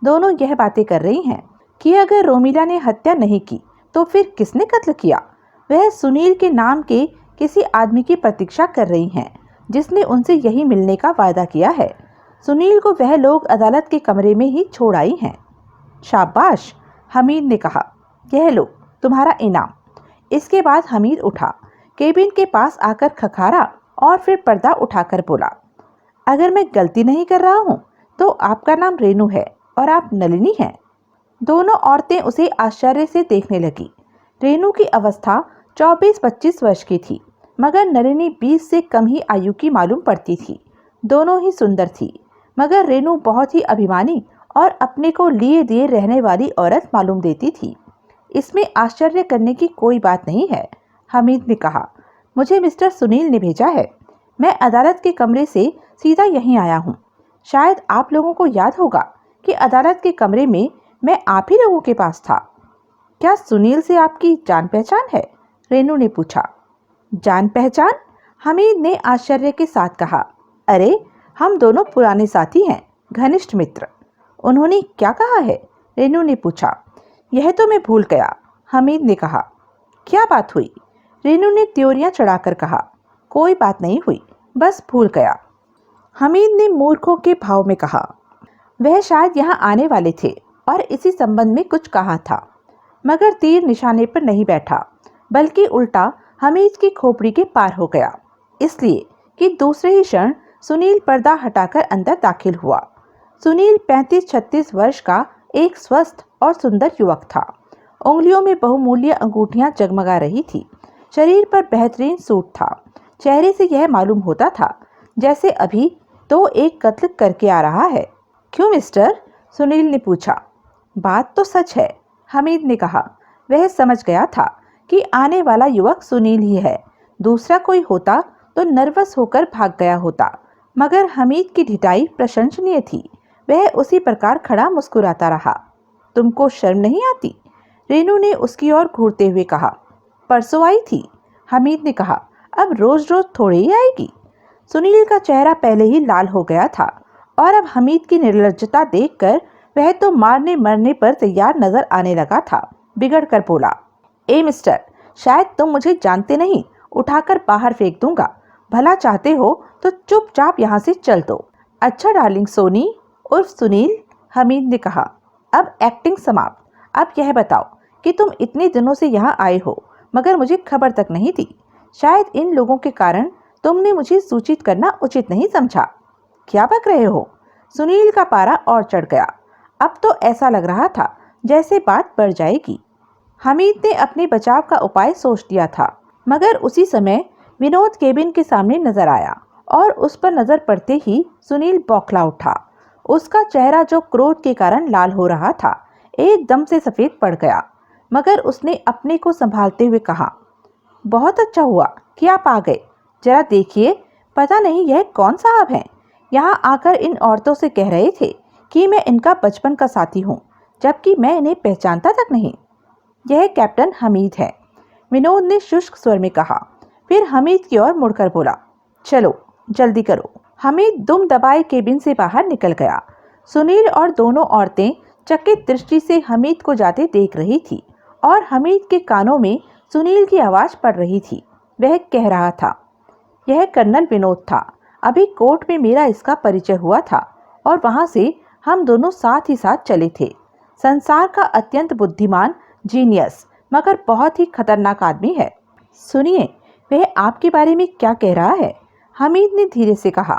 दोनों यह बातें कर रही हैं कि अगर रोमिला ने हत्या नहीं की तो फिर किसने कत्ल किया। वह सुनील के नाम के किसी आदमी की प्रतीक्षा कर रही हैं, जिसने उनसे यही मिलने का वायदा किया है। सुनील को वह लोग अदालत के कमरे में ही छोड़ आई हैं। शाबाश, हमीद ने कहा, यह लो तुम्हारा इनाम। इसके बाद हमीद उठा, केबिन के पास आकर खखारा और फिर पर्दा उठाकर बोला, अगर मैं गलती नहीं कर रहा हूँ तो आपका नाम रेनू है और आप नलिनी हैं। दोनों औरतें उसे आश्चर्य से देखने लगी। रेनू की अवस्था 24-25 वर्ष की थी, मगर नलिनी 20 से कम ही आयु की मालूम पड़ती थी। दोनों ही सुंदर थी, मगर रेनू बहुत ही अभिमानी और अपने को लिए दिए रहने वाली औरत मालूम देती थी। इसमें आश्चर्य करने की कोई बात नहीं है, हमीद ने कहा। मुझे मिस्टर सुनील ने भेजा है। मैं अदालत के कमरे से सीधा यहीं आया हूँ। शायद आप लोगों को याद होगा कि अदालत के कमरे में मैं आप ही लोगों के पास था। क्या सुनील से आपकी जान पहचान है? रेनू ने पूछा। जान पहचान? हमीद ने आश्चर्य के साथ कहा, अरे हम दोनों पुराने साथी हैं, घनिष्ठ मित्र। उन्होंने क्या कहा है? रेनू ने पूछा। यह तो मैं भूल गया, हमीद ने कहा। क्या बात हुई? रेनू ने त्योरियां चढ़ाकर कहा, कोई बात नहीं हुई, बस भूल गया। हमीद ने मूर्खों के भाव में कहा, वह शायद यहाँ आने वाले थे और इसी संबंध में कुछ कहा था, मगर तीर निशाने पर नहीं बैठा, बल्कि उल्टा हमीद की खोपड़ी के पार हो गया, इसलिए कि दूसरे ही क्षण सुनील पर्दा हटाकर अंदर दाखिल हुआ। सुनील 35-36 वर्ष का एक स्वस्थ और सुंदर युवक था। उंगलियों में बहुमूल्य अंगूठियां जगमगा रही थी। शरीर पर बेहतरीन सूट था। चेहरे से यह मालूम होता था जैसे अभी तो एक कत्ल करके आ रहा है। क्यों मिस्टर? सुनील ने पूछा। बात तो सच है, हमीद ने कहा। वह समझ गया था कि आने वाला युवक सुनील ही है। दूसरा कोई होता तो नर्वस होकर भाग गया होता, मगर हमीद की ढिठाई प्रशंसनीय थी। वह उसी प्रकार खड़ा मुस्कुराता रहा। तुमको शर्म नहीं आती? रेनू ने उसकी ओर घूरते हुए कहा। परसों आई थी, हमीद ने कहा। अब रोज रोज थोड़ी ही आएगी। सुनील का चेहरा पहले ही लाल हो गया था और अब हमीद की निर्लज्जता देखकर वह तो मारने मरने पर तैयार नजर आने लगा था। बिगड़ कर बोला, ए मिस्टर, शायद तुम मुझे जानते नहीं, उठाकर बाहर फेंक दूंगा। भला चाहते हो तो चुपचाप यहाँ से चल दो। अच्छा डार्लिंग सोनी उर्फ सुनील, हमीद ने कहा। अब एक्टिंग समाप्त। अब यह बताओ कि तुम इतने दिनों से यहाँ आए हो, मगर मुझे खबर तक नहीं थी। शायद इन लोगों के कारण तुमने मुझे सूचित करना उचित नहीं समझा। क्या बक रहे हो? सुनील का पारा और चढ़ गया। अब तो ऐसा लग रहा था जैसे बात बढ़ जाएगी। हमीद ने अपने बचाव का उपाय सोच दिया था, मगर उसी समय विनोद केबिन के सामने नजर आया और उस पर नजर पड़ते ही सुनील बौखला उठा। उसका चेहरा जो क्रोध के कारण लाल हो रहा था, एकदम से सफ़ेद पड़ गया, मगर उसने अपने को संभालते हुए कहा, बहुत अच्छा हुआ कि आप आ गए। जरा देखिए, पता नहीं यह कौन साहब हैं। यहाँ आकर इन औरतों से कह रहे थे कि मैं इनका बचपन का साथी हूँ, जबकि मैं इन्हें पहचानता तक नहीं। यह कैप्टन हमीद है, विनोद ने शुष्क स्वर में कहा। फिर हमीद की ओर मुड़कर बोला, चलो जल्दी करो। हमीद दुम दबाए केबिन से बाहर निकल गया। सुनील और दोनों औरतें चकित दृष्टि से हमीद को जाते देख रही थी और हमीद के कानों में सुनील की आवाज़ पड़ रही थी। वह कह रहा था, यह कर्नल विनोद था। अभी कोर्ट में मेरा इसका परिचय हुआ था और वहां से हम दोनों साथ ही साथ चले थे। संसार का अत्यंत बुद्धिमान, जीनियस, मगर बहुत ही खतरनाक आदमी है। सुनिए, वह आपके बारे में क्या कह रहा है। हमीद ने धीरे से कहा।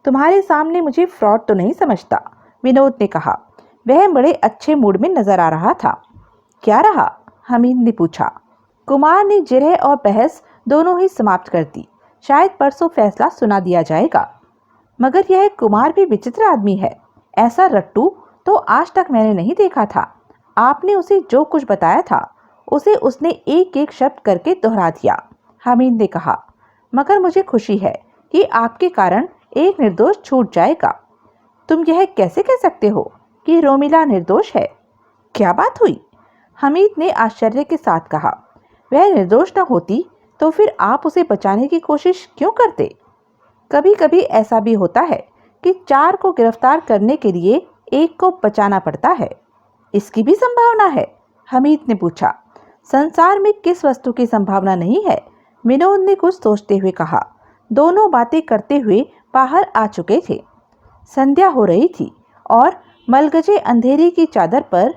तुम्हारे सामने मुझे फ्रॉड तो नहीं समझता, विनोद ने कहा। वह बड़े अच्छे मूड में नजर आ रहा था। क्या रहा? हमीद ने पूछा। कुमार ने जिरह और बहस दोनों ही समाप्त कर दी। शायद परसों फैसला सुना दिया जाएगा। मगर यह कुमार भी विचित्र आदमी है। ऐसा रट्टू तो आज तक मैंने नहीं देखा था। आपने उसे जो कुछ बताया था उसे उसने एक एक शब्द करके दोहरा दिया, हमीद ने कहा। मगर मुझे खुशी है कि आपके कारण एक निर्दोष छूट जाएगा। तुम यह कैसे कह सकते हो कि रोमिला निर्दोष है? क्या बात हुई? हमीद ने आश्चर्य के साथ कहा। वह निर्दोष न होती तो फिर आप उसे बचाने की कोशिश क्यों करते? कभी कभी ऐसा भी होता है कि चार को गिरफ्तार करने के लिए एक को बचाना पड़ता है। इसकी भी संभावना है? हमीद ने पूछा। संसार में किस वस्तु की संभावना नहीं है? विनोद ने कुछ सोचते हुए कहा। दोनों बातें करते हुए बाहर आ चुके थे। संध्या हो रही थी और मलगजे अंधेरी की चादर पर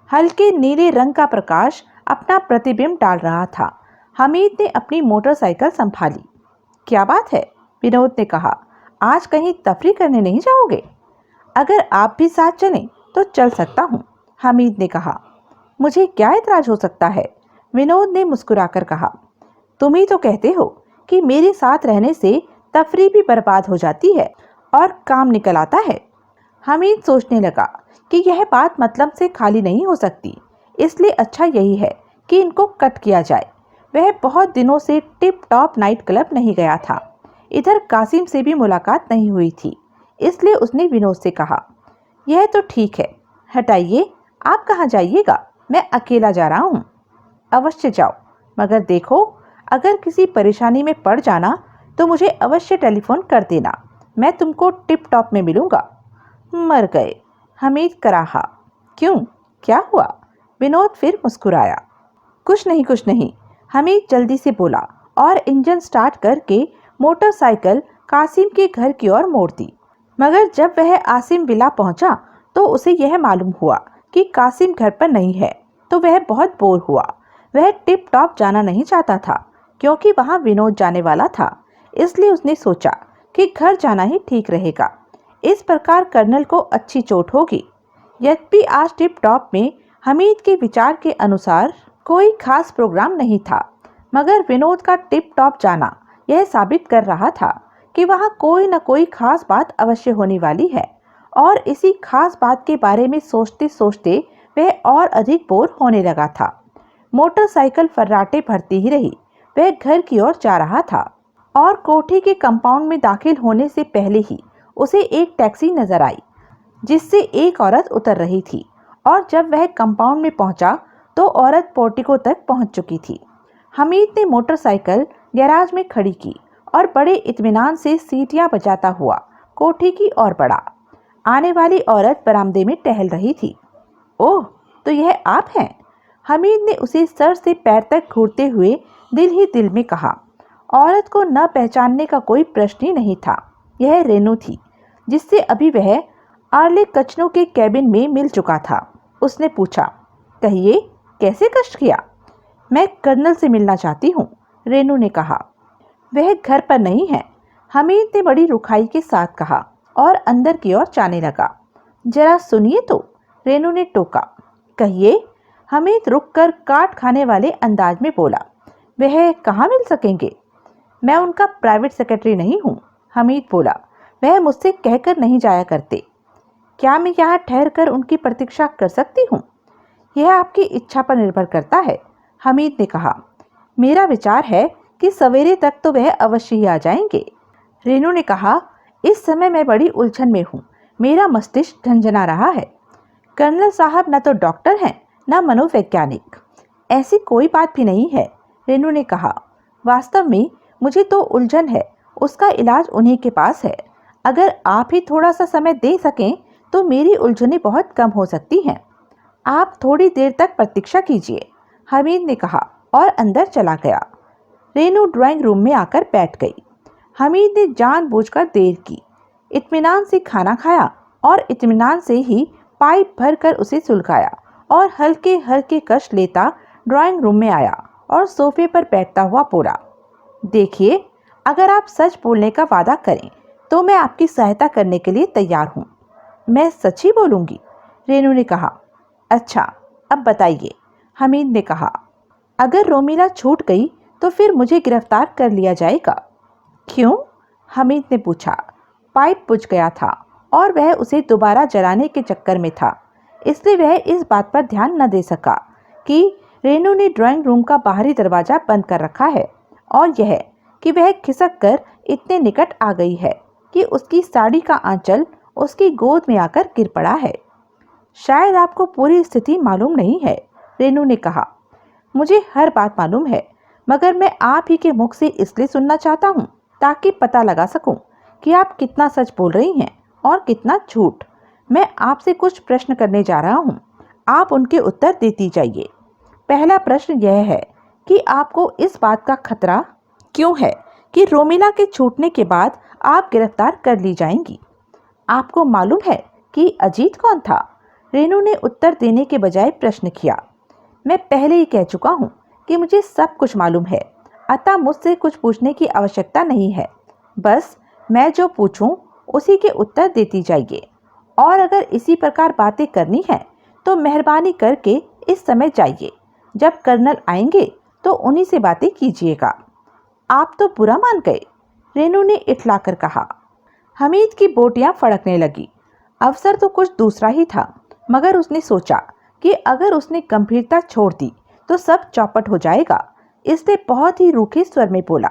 हल्के नीले रंग का प्रकाश अपना प्रतिबिंब डाल रहा था। हमीद ने अपनी मोटरसाइकिल संभाली। क्या बात है? विनोद ने कहा। आज कहीं तफरी करने नहीं जाओगे? अगर आप भी साथ चलें तो चल सकता हूँ, हमीद ने कहा। मुझे क्या इतराज हो सकता है? विनोद ने मुस्कुराकर कहा। तुम ही तो कहते हो कि मेरे साथ रहने से तफरी भी बर्बाद हो जाती है और काम निकल आता है। हमीद सोचने लगा कि यह बात मतलब से खाली नहीं हो सकती, इसलिए अच्छा यही है कि इनको कट किया जाए। वह बहुत दिनों से टिप टॉप नाइट क्लब नहीं गया था। इधर कासिम से भी मुलाकात नहीं हुई थी, इसलिए उसने विनोद से कहा, यह तो ठीक है, हटाइए। आप कहाँ जाइएगा? मैं अकेला जा रहा हूँ। अवश्य जाओ, मगर देखो, अगर किसी परेशानी में पड़ जाना तो मुझे अवश्य टेलीफोन कर देना। मैं तुमको टिप टॉप में मिलूंगा। मर गए, हमीद कराहा। क्यों, क्या हुआ? विनोद फिर मुस्कुराया। कुछ नहीं, हमीद जल्दी से बोला और इंजन स्टार्ट करके मोटरसाइकिल कासिम के घर की ओर मोड़ दी। मगर जब वह आसिम विला पहुंचा तो उसे यह मालूम हुआ कि कासिम घर पर नहीं है, तो वह बहुत बोर हुआ। वह टिप टॉप जाना नहीं चाहता था क्योंकि वहां विनोद जाने वाला था, इसलिए उसने सोचा कि घर जाना ही ठीक रहेगा। इस प्रकार कर्नल को अच्छी चोट होगी। यद्यपि आज टिप टॉप में हमीद के विचार के अनुसार कोई खास प्रोग्राम नहीं था, मगर विनोद का टिप टॉप जाना यह साबित कर रहा था कि वहाँ कोई न कोई खास बात अवश्य होने वाली है। और इसी खास बात के बारे में सोचते सोचते वह और अधिक बोर होने लगा था। मोटरसाइकिल फर्राटे भरती ही रही। वह घर की ओर जा रहा था और कोठी के कंपाउंड में दाखिल होने से पहले ही उसे एक टैक्सी नजर आई जिससे एक औरत उतर रही थी। और जब वह कंपाउंड में पहुंचा तो औरत पोर्टिको तक पहुंच चुकी थी। हमीद ने मोटरसाइकिल गैराज में खड़ी की और बड़े इत्मीनान से सीटियां बजाता हुआ कोठी की ओर बढ़ा। आने वाली औरत बरामदे में टहल रही थी। ओह, तो यह आप हैं? हमीद ने उसे सर से पैर तक घूरते हुए दिल ही दिल में कहा। औरत को न पहचानने का कोई प्रश्न ही नहीं था। यह रेनू थी, जिससे अभी वह आर्ले कचनों के कैबिन में मिल चुका था। उसने पूछा, कहिए, कैसे कष्ट किया? मैं कर्नल से मिलना चाहती हूँ, रेनू ने कहा। वह घर पर नहीं है, हमीद ने बड़ी रुखाई के साथ कहा और अंदर की ओर जाने लगा। जरा सुनिए तो, रेनू ने टोका। कहिए, हमीद रुककर काट खाने वाले अंदाज में बोला। वह कहाँ मिल सकेंगे? मैं उनका प्राइवेट सेक्रेटरी नहीं हूँ, हमीद बोला। वह मुझसे कहकर नहीं जाया करते। क्या मैं यहाँ ठहरकर उनकी प्रतीक्षा कर सकती हूँ? यह आपकी इच्छा पर निर्भर करता है, हमीद ने कहा। मेरा विचार है कि सवेरे तक तो वह अवश्य ही आ जाएंगे। रेनू ने कहा, इस समय मैं बड़ी उलझन में हूँ। मेरा मस्तिष्क झंझना रहा है। कर्नल साहब न तो डॉक्टर हैं, न मनोवैज्ञानिक। ऐसी कोई बात भी नहीं है, रेनू ने कहा। वास्तव में मुझे तो उलझन है, उसका इलाज उन्हीं के पास है। अगर आप ही थोड़ा सा समय दे सकें तो मेरी उलझनें बहुत कम हो सकती हैं। आप थोड़ी देर तक प्रतीक्षा कीजिए, हमीद ने कहा और अंदर चला गया। रेनू ड्राइंग रूम में आकर बैठ गई। हमीद ने जानबूझकर देर की। इत्मीनान से खाना खाया और इत्मीनान से ही पाइप भरकर उसे सुलगाया और हल्के हल्के कष्ट लेता ड्राइंग रूम में आया और सोफे पर बैठता हुआ बोला, देखिए, अगर आप सच बोलने का वादा करें तो मैं आपकी सहायता करने के लिए तैयार हूँ। मैं सच ही बोलूँगी, रेनू ने कहा। अच्छा, अब बताइए, हमीद ने कहा। अगर रोमिला छूट गई तो फिर मुझे गिरफ्तार कर लिया जाएगा। क्यों? हमीद ने पूछा। पाइप बुझ गया था और वह उसे दोबारा जलाने के चक्कर में था, इसलिए वह इस बात पर ध्यान न दे सका कि रेनू ने ड्राइंग रूम का बाहरी दरवाजा बंद कर रखा है और यह कि वह खिसक कर इतने निकट आ गई है कि उसकी साड़ी का आंचल उसकी गोद में आकर गिर पड़ा है। शायद आपको पूरी स्थिति मालूम नहीं है, रेनू ने कहा। मुझे हर बात मालूम है, मगर मैं आप ही के मुख से इसलिए सुनना चाहता हूँ ताकि पता लगा सकूं कि आप कितना सच बोल रही हैं और कितना झूठ। मैं आपसे कुछ प्रश्न करने जा रहा हूँ, आप उनके उत्तर देती जाइए। पहला प्रश्न यह है कि आपको इस बात का खतरा क्यों है कि रोमिला के छूटने के बाद आप गिरफ्तार कर ली जाएंगी? आपको मालूम है कि अजीत कौन था? रेनू ने उत्तर देने के बजाय प्रश्न किया। मैं पहले ही कह चुका हूँ कि मुझे सब कुछ मालूम है, अतः मुझसे कुछ पूछने की आवश्यकता नहीं है। बस मैं जो पूछूं उसी के उत्तर देती जाइए, और अगर इसी प्रकार बातें करनी है तो मेहरबानी करके इस समय जाइए। जब कर्नल आएंगे तो उन्हीं से बातें कीजिएगा। आप तो बुरा मान गए, रेनू ने इठलाकर कहा। हमीद की बोटियां फड़कने लगी। अवसर तो कुछ दूसरा ही था, मगर उसने सोचा कि अगर उसने गंभीरता छोड़ दी तो सब चौपट हो जाएगा, इसलिए बहुत ही रूखे स्वर में बोला,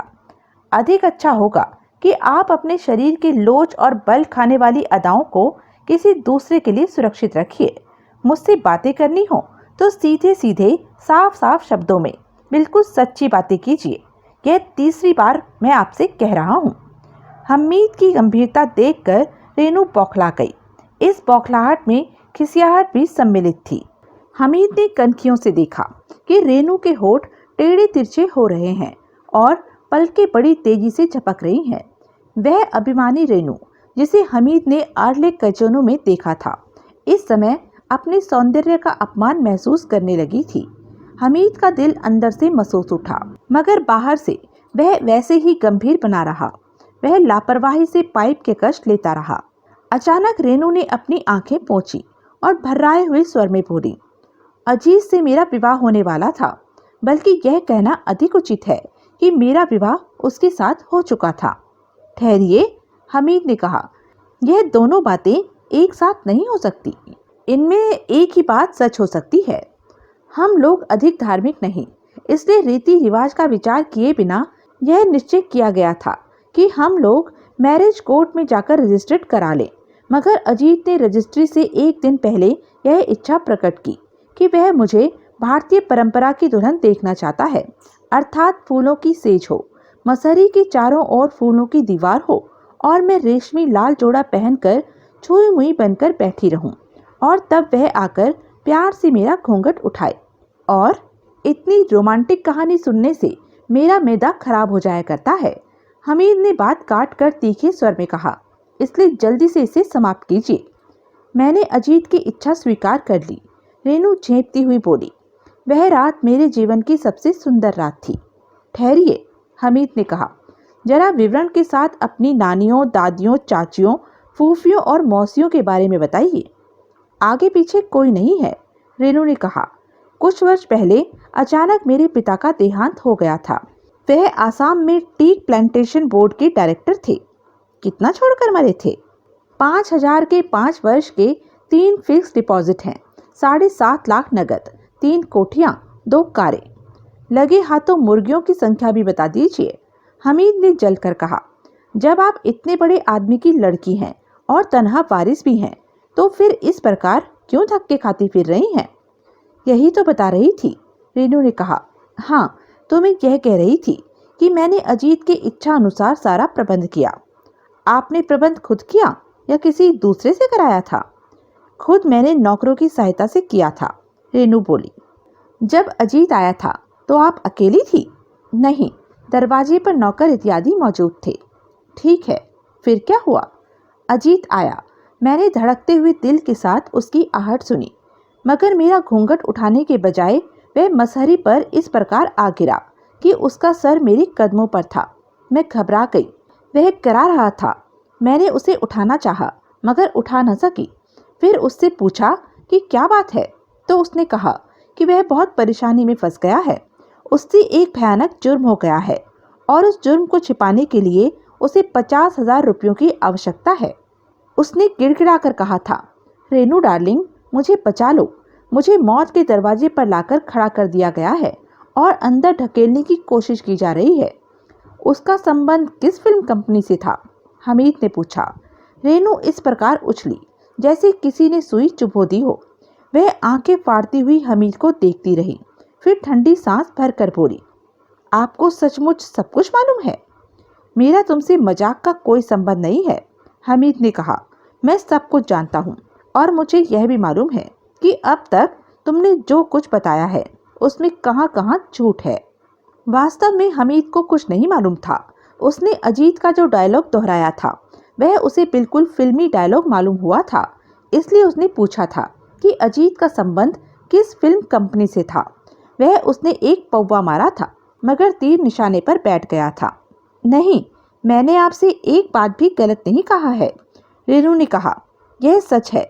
अधिक अच्छा होगा कि आप अपने शरीर के लोच और बल खाने वाली अदाओं को किसी दूसरे के लिए सुरक्षित रखिए। मुझसे बातें करनी हो तो सीधे सीधे साफ साफ शब्दों में बिल्कुल सच्ची बातें कीजिए। यह तीसरी बार मैं आपसे कह रहा हूँ। हमीद की गंभीरता देखकर रेनू बौखला गई। इस बौखलाहट में खिसियाहट भी सम्मिलित थी। हमीद ने कनखियों से देखा कि रेनू के होठ टेढ़े तिरछे हो रहे हैं और पलकें बड़ी तेजी से झपक रही हैं। वह अभिमानी रेनू, जिसे हमीद ने आर्ले कैचोनों में देखा था, इस समय अपने सौंदर्य का अपमान महसूस करने लगी थी। हमीद का दिल अंदर से महसूस उठा, मगर बाहर से वह वैसे ही गंभीर बना रहा। वह लापरवाही से पाइप के कष्ट लेता रहा। अचानक रेनू ने अपनी आंखें पोंछी और भर्राए हुए स्वर में बोली, अजीत से मेरा विवाह होने वाला था, बल्कि यह कहना अधिक उचित है कि मेरा विवाह उसके साथ हो चुका था। ठहरिए, हमीद ने कहा, यह दोनों बातें एक साथ नहीं हो सकती। इनमें एक ही बात सच हो सकती है। हम लोग अधिक धार्मिक नहीं, इसलिए रीति रिवाज का विचार किए बिना यह निश्चय किया गया था कि हम लोग मैरिज कोर्ट में जाकर रजिस्ट्रेट करा लें। मगर अजीत ने रजिस्ट्री से एक दिन पहले यह इच्छा प्रकट की कि वह मुझे भारतीय परंपरा की दुल्हन देखना चाहता है, अर्थात फूलों की सेज हो, मसहरी के चारों ओर फूलों की दीवार हो और मैं रेशमी लाल जोड़ा पहनकर छुई मुई बनकर बैठी रहूं, और तब वह आकर प्यार से मेरा घूंघट उठाए। और इतनी रोमांटिक कहानी सुनने से मेरा मैदा खराब हो जाया करता है। हमीद ने बात काट कर तीखे स्वर में कहा, इसलिए जल्दी से इसे समाप्त कीजिए। मैंने अजीत की इच्छा स्वीकार कर ली, रेनू झेंपती हुई बोली। वह रात मेरे जीवन की सबसे सुंदर रात थी। ठहरिए, हमीद ने कहा, जरा विवरण के साथ अपनी नानियों, दादियों, चाचियों, फूफियों और मौसियों के बारे में बताइए। आगे पीछे कोई नहीं है, रेनू ने कहा। कुछ वर्ष पहले अचानक मेरे पिता का देहांत हो गया था। वह आसाम में टी प्लांटेशन बोर्ड के डायरेक्टर थे। कितना छोड़कर मरे थे? 5,000 के 5 वर्ष के 3 फिक्स डिपॉजिट हैं, 7.5 लाख नगद, 3 कोठियां, 2 कारें। लगे हाथों मुर्गियों की संख्या भी बता दीजिए, हमीद ने जलकर कहा। जब आप इतने बड़े आदमी की लड़की हैं और तनहा वारिस भी हैं, तो फिर इस प्रकार क्यों धक्के खाती फिर रही हैं? यही तो बता रही थी, रेनू ने कहा। हाँ, तो मैं यह कह रही थी कि मैंने अजीत के इच्छा अनुसार सारा प्रबंध किया। आपने प्रबंध खुद किया या किसी दूसरे से कराया था? खुद मैंने नौकरों की सहायता से किया था, रेनू बोली। जब अजीत आया था तो आप अकेली थी? नहीं, दरवाजे पर नौकर इत्यादि मौजूद थे। ठीक है, फिर क्या हुआ? अजीत आया, मैंने धड़कते हुए दिल के साथ उसकी आहट सुनी, मगर मेरा घूंघट उठाने के बजाय वह मसहरी पर इस प्रकार आ गिरा कि उसका सर मेरे कदमों पर था। मैं घबरा गई। वह करा रहा था। मैंने उसे उठाना चाहा, मगर उठा न सकी। फिर उससे पूछा कि क्या बात है, तो उसने कहा कि वह बहुत परेशानी में फंस गया है। उससे एक भयानक जुर्म हो गया है और उस जुर्म को छिपाने के लिए उसे 50,000 रुपयों की आवश्यकता है। उसने गिड़गिड़ा कर कहा था, रेनू डार्लिंग, मुझे बचा लो। मुझे मौत के दरवाजे पर लाकर खड़ा कर दिया गया है और अंदर ढकेलने की कोशिश की जा रही है। उसका संबंध किस फिल्म कंपनी से था? हमीद ने पूछा। रेनू इस प्रकार उछली जैसे किसी ने सुई चुभो दी हो। वह आंखें फाड़ती हुई हमीद को देखती रही, फिर ठंडी सांस भरकर बोली, आपको सचमुच सब कुछ मालूम है? मेरा तुमसे मजाक का कोई संबंध नहीं है, हमीद ने कहा। मैं सब कुछ जानता हूँ और मुझे यह भी मालूम है कि अब तक तुमने जो कुछ बताया है उसमें कहाँ कहाँ झूठ है। वास्तव में हमीद को कुछ नहीं मालूम था। उसने अजीत का जो डायलॉग दोहराया था वह उसे बिल्कुल फिल्मी डायलॉग मालूम हुआ था। इसलिए उसने पूछा था कि अजीत का संबंध किस फिल्म कंपनी से था। वह उसने एक पौवा मारा था, मगर तीर निशाने पर बैठ गया था। नहीं, मैंने आपसे एक बात भी गलत नहीं कहा है, रेनू ने कहा। यह सच है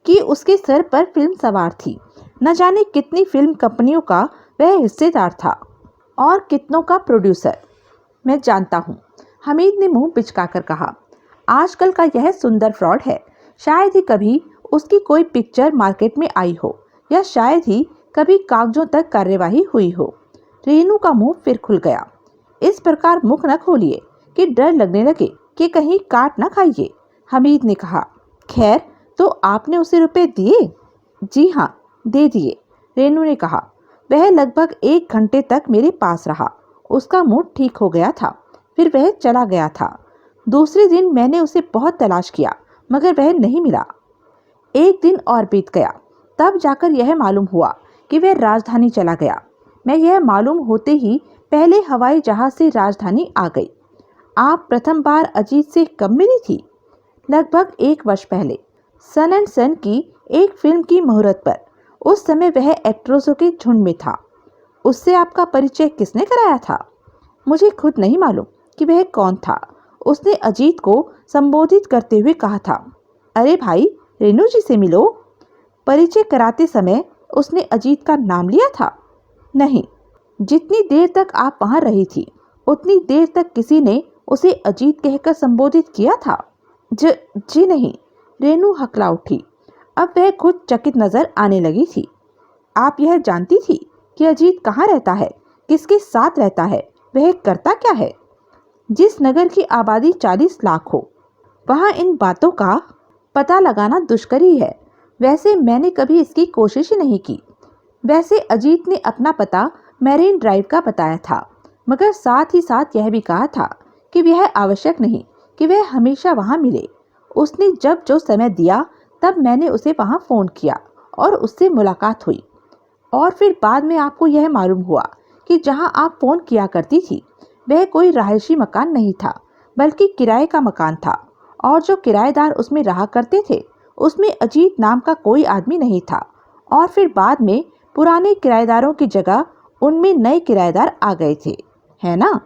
कि उसके सर पर फिल्म सवार थी। न जाने कितनी फिल्म कंपनियों का वह हिस्सेदार था और कितनों का प्रोड्यूसर। मैं जानता हूँ, हमीद ने मुंह बिचकाकर कहा। आजकल का यह सुंदर फ्रॉड है। शायद ही कभी उसकी कोई पिक्चर मार्केट में आई हो, या शायद ही कभी कागजों तक कार्यवाही हुई हो। रेनू का मुंह फिर खुल गया। इस प्रकार मुख न खोलिए कि डर लगने लगे कि कहीं काट न खाइए, हमीद ने कहा। खैर, तो आपने उसे रुपए दिए? जी हाँ, दे दिए, रेनू ने कहा। वह लगभग 1 घंटे तक मेरे पास रहा। उसका मूड ठीक हो गया था, फिर वह चला गया था। दूसरे दिन मैंने उसे बहुत तलाश किया, मगर वह नहीं मिला। 1 दिन और बीत गया, तब जाकर यह मालूम हुआ कि वह राजधानी चला गया। मैं यह मालूम होते ही पहले हवाई जहाज से राजधानी आ गई। आप प्रथम बार अजीत से कब मिली थी? लगभग 1 वर्ष पहले, सन एंड सन की एक फिल्म की मुहूर्त पर। उस समय वह एक्ट्रेसों के झुंड में था। उससे आपका परिचय किसने कराया था? मुझे खुद नहीं मालूम कि वह कौन था। उसने अजीत को संबोधित करते हुए कहा था, अरे भाई, रेनू जी से मिलो। परिचय कराते समय उसने अजीत का नाम लिया था? नहीं, जितनी देर तक आप वहां रही थी उतनी देर तक किसी ने उसे अजीत कहकर संबोधित किया था? जी नहीं, रेनू हकला उठी। अब वह खुद चकित नजर आने लगी थी। आप यह जानती थी कि अजीत कहाँ रहता है, किसके साथ रहता है, वह करता क्या है? जिस नगर की आबादी 40 लाख हो, वहाँ इन बातों का पता लगाना दुष्कर ही है। वैसे मैंने कभी इसकी कोशिश ही नहीं की। वैसे अजीत ने अपना पता मैरीन ड्राइव का बताया था, मगर साथ ही साथ यह भी कहा था कि यह आवश्यक नहीं कि वह हमेशा वहाँ मिले। उसने जब जो समय दिया तब मैंने उसे वहाँ फ़ोन किया और उससे मुलाकात हुई। और फिर बाद में आपको यह मालूम हुआ कि जहाँ आप फ़ोन किया करती थी वह कोई रहायशी मकान नहीं था, बल्कि किराए का मकान था। और जो किराएदार उसमें रहा करते थे उसमें अजीत नाम का कोई आदमी नहीं था। और फिर बाद में पुराने किराएदारों की जगह उनमें नए किराएदार आ गए थे, है ना?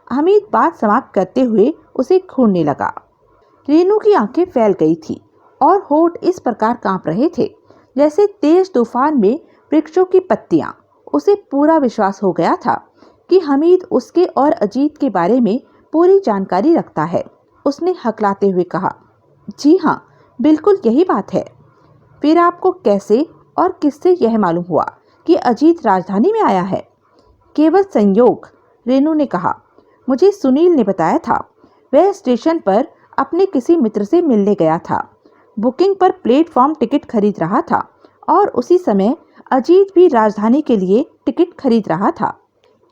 हमीद बात समाप्त करते हुए उसे घूरने लगा। रेनू की आंखें फैल गई थी और होठ इस प्रकार कांप रहे थे जैसे तेज तूफान में वृक्षों की पत्तियां। उसे पूरा विश्वास हो गया था कि हमीद उसके और अजीत के बारे में पूरी जानकारी रखता है। उसने हकलाते हुए कहा, जी हाँ, बिल्कुल यही बात है। फिर आपको कैसे और किससे यह मालूम हुआ कि अजीत राजधानी में आया है? केवल संयोग, रेनू ने कहा। मुझे सुनील ने बताया था। वह स्टेशन पर अपने किसी मित्र से मिलने गया था। बुकिंग पर प्लेटफॉर्म टिकट खरीद रहा था और उसी समय अजीत भी राजधानी के लिए टिकट खरीद रहा था।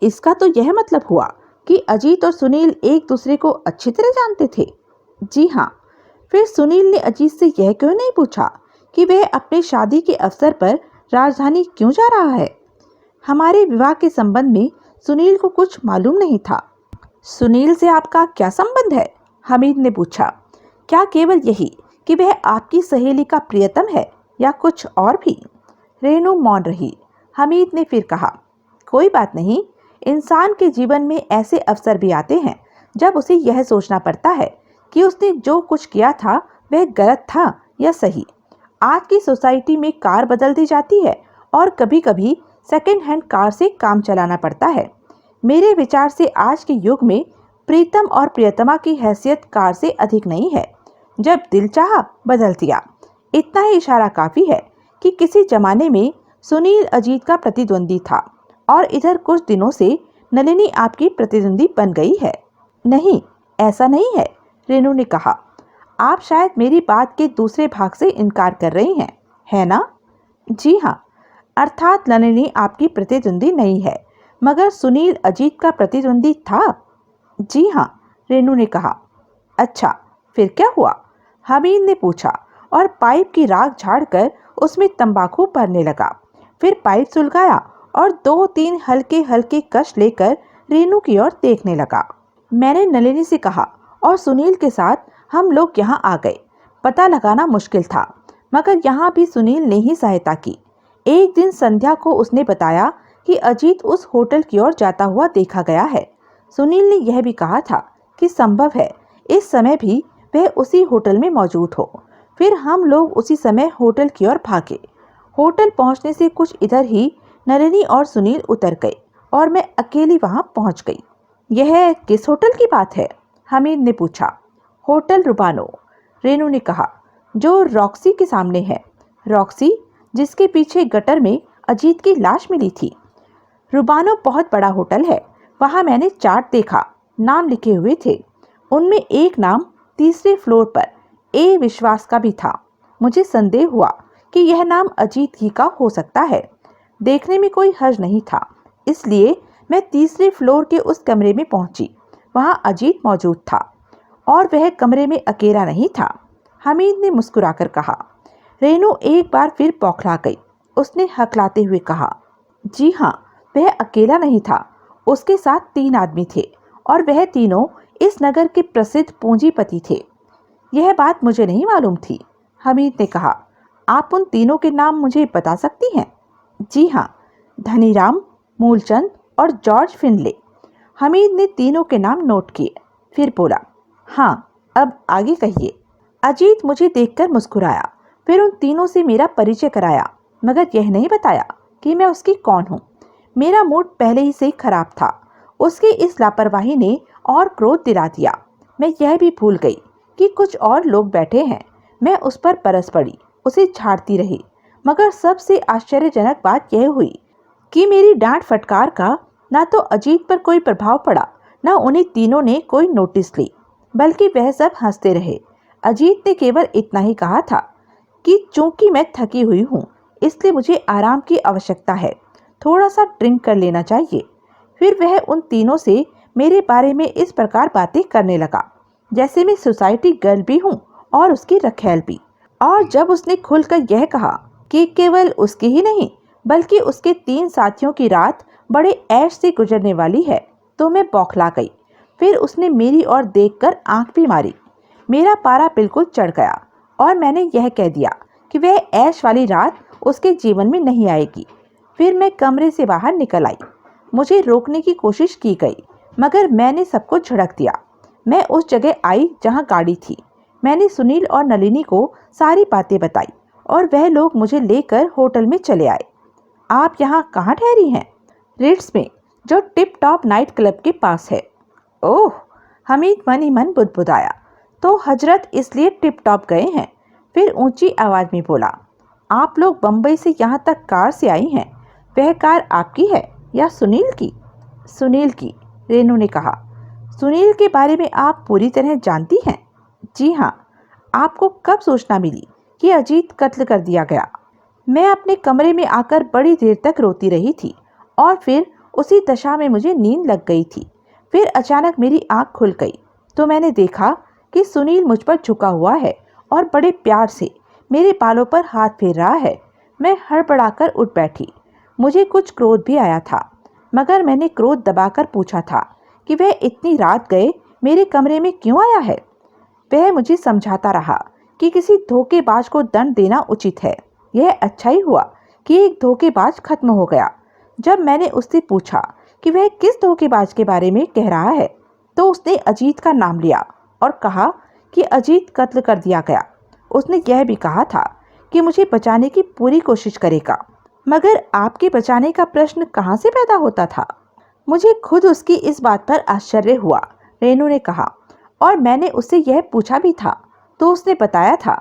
इसका तो यह मतलब हुआ कि अजीत और सुनील एक दूसरे को अच्छी तरह जानते थे। जी हाँ। फिर सुनील ने अजीत से यह क्यों नहीं पूछा कि वह अपने शादी के अवसर पर राजधानी क्यों जा रहा है? हमारे विवाह के संबंध में सुनील को कुछ मालूम नहीं था। सुनील से आपका क्या संबंध है? हमीद ने पूछा। क्या केवल यही कि वह आपकी सहेली का प्रियतम है या कुछ और भी? रेनू मौन रही। हमीद ने फिर कहा, कोई बात नहीं। इंसान के जीवन में ऐसे अवसर भी आते हैं जब उसे यह सोचना पड़ता है कि उसने जो कुछ किया था वह गलत था या सही। आज की सोसाइटी में कार बदल दी जाती है और कभी कभी सेकंड हैंड कार से काम चलाना पड़ता है। मेरे विचार से आज के युग में प्रीतम और प्रियतमा की हैसियत कार से अधिक नहीं है। जब दिल चाहा बदल दिया। इतना ही इशारा काफी है कि किसी जमाने में सुनील अजीत का प्रतिद्वंदी था और इधर कुछ दिनों से नलिनी आपकी प्रतिद्वंदी बन गई है। नहीं, ऐसा नहीं है, रेनू ने कहा। आप शायद मेरी बात के दूसरे भाग से इनकार कर रही हैं, है ना? जी हाँ। अर्थात नलिनी आपकी प्रतिद्वंदी नहीं है, मगर सुनील अजीत का प्रतिद्वंदी था। जी हाँ, रेनू ने कहा। अच्छा, फिर क्या हुआ? हमीद ने पूछा और पाइप की राख झाड़कर उसमें तंबाकू भरने लगा। फिर पाइप सुलगाया और 2-3 हल्के हल्के कश लेकर रेनू की ओर देखने लगा। मैंने नलिनी से कहा और सुनील के साथ हम लोग यहाँ आ गए। पता लगाना मुश्किल था, मगर यहाँ भी सुनील ने ही सहायता की। एक दिन संध्या को उसने बताया कि अजीत उस होटल की ओर जाता हुआ देखा गया है। सुनील ने यह भी कहा था कि संभव है इस समय भी वह उसी होटल में मौजूद हो। फिर हम लोग उसी समय होटल की ओर भागे। होटल पहुंचने से कुछ इधर ही नलिनी और सुनील उतर गए और मैं अकेली वहां पहुंच गई। यह किस होटल की बात है? हमीद ने पूछा। होटल रुबानो, रेनू ने कहा, जो रॉक्सी के सामने है। रॉक्सी, जिसके पीछे गटर में अजीत की लाश मिली थी। रुबानो बहुत बड़ा होटल है। वहां मैंने चार्ट देखा, नाम लिखे हुए थे। उनमें एक नाम तीसरे फ्लोर पर ए विश्वास का भी था। मुझे संदेह हुआ कि यह नाम अजीत ही का हो सकता है। देखने में कोई हर्ज नहीं था, इसलिए मैं तीसरे फ्लोर के उस कमरे में पहुंची। वहां अजीत मौजूद था और वह कमरे में अकेला नहीं था। हमीद ने मुस्कुराकर कहा। रेनू एक बार फिर बौखला गई। उसने हकलाते हुए कहा, जी हाँ, वह अकेला नहीं था। उसके साथ 3 आदमी थे और वह तीनों इस नगर के प्रसिद्ध पूंजीपति थे। यह बात मुझे नहीं मालूम थी, हमीद ने कहा। आप उन तीनों के नाम मुझे बता सकती हैं? जी हाँ, धनीराम, मूलचंद और जॉर्ज फिनले। हमीद ने तीनों के नाम नोट किए, फिर बोला, हाँ, अब आगे कहिए। अजीत मुझे देखकर मुस्कुराया, फिर उन तीनों से मेरा परिचय कराया, मगर यह नहीं बताया कि मैं उसकी कौन हूँ। मेरा मूड पहले ही से खराब था। उसकी इस लापरवाही ने और क्रोध दिला दिया। मैं यह भी भूल गई कि कुछ और लोग बैठे हैं। मैं उस पर बरस पड़ी, उसे झाड़ती रही, मगर सबसे आश्चर्यजनक बात यह हुई कि मेरी डांट फटकार का ना तो अजीत पर कोई प्रभाव पड़ा, ना उन्हें तीनों ने कोई नोटिस ली, बल्कि वह सब हंसते रहे। अजीत ने केवल इतना ही कहा था कि चूंकि मैं थकी हुई हूँ, इसलिए मुझे आराम की आवश्यकता है, थोड़ा सा ड्रिंक कर लेना चाहिए। फिर वह उन तीनों से मेरे बारे में इस प्रकार बातें करने लगा जैसे मैं सोसाइटी गर्ल भी हूँ और उसकी रखैल भी। और जब उसने खुलकर यह कहा कि केवल उसकी ही नहीं बल्कि उसके 3 साथियों की रात बड़े ऐश से गुजरने वाली है, तो मैं बौखला गई। फिर उसने मेरी ओर देखकर आंख भी मारी। मेरा पारा बिल्कुल चढ़ गया और मैंने यह कह दिया कि वह ऐश वाली रात उसके जीवन में नहीं आएगी। फिर मैं कमरे से बाहर निकल आई। मुझे रोकने की कोशिश की गई, मगर मैंने सबको झड़क दिया। मैं उस जगह आई जहां गाड़ी थी। मैंने सुनील और नलिनी को सारी बातें बताई और वह लोग मुझे लेकर होटल में चले आए। आप यहाँ कहाँ ठहरी हैं? रिट्स में, जो टिप टॉप नाइट क्लब के पास है। ओह, हमीद मन ही मन बुदबुदाया। तो हजरत इसलिए टिप टॉप गए हैं? फिर ऊंची आवाज में बोला, आप लोग बम्बई से यहाँ तक कार से आई हैं, वह कार आपकी है या सुनील की? सुनील की, रेनू ने कहा। सुनील के बारे में आप पूरी तरह जानती हैं? जी हाँ। आपको कब सूचना मिली कि अजीत कत्ल कर दिया गया? मैं अपने कमरे में आकर बड़ी देर तक रोती रही थी और फिर उसी दशा में मुझे नींद लग गई थी। फिर अचानक मेरी आंख खुल गई तो मैंने देखा कि सुनील मुझ पर झुका हुआ है और बड़े प्यार से मेरे बालों पर हाथ फेर रहा है। मैं हड़बड़ाकर उठ बैठी। मुझे कुछ क्रोध भी आया था, मगर मैंने क्रोध दबाकर पूछा था कि वह इतनी रात गए मेरे कमरे में क्यों आया है। वह मुझे समझाता रहा कि किसी धोखेबाज को दंड देना उचित है। यह अच्छा ही हुआ कि एक धोखेबाज खत्म हो गया। जब मैंने उससे पूछा कि वह किस धोखेबाज के बारे में कह रहा है, तो उसने अजीत का नाम लिया और कहा कि अजीत कत्ल कर दिया गया। उसने यह भी कहा था कि मुझे बचाने की पूरी कोशिश करेगा। मगर आपके बचाने का प्रश्न कहाँ से पैदा होता था? मुझे खुद उसकी इस बात पर आश्चर्य हुआ, रेनू ने कहा। और मैंने उससे यह पूछा भी था तो उसने बताया था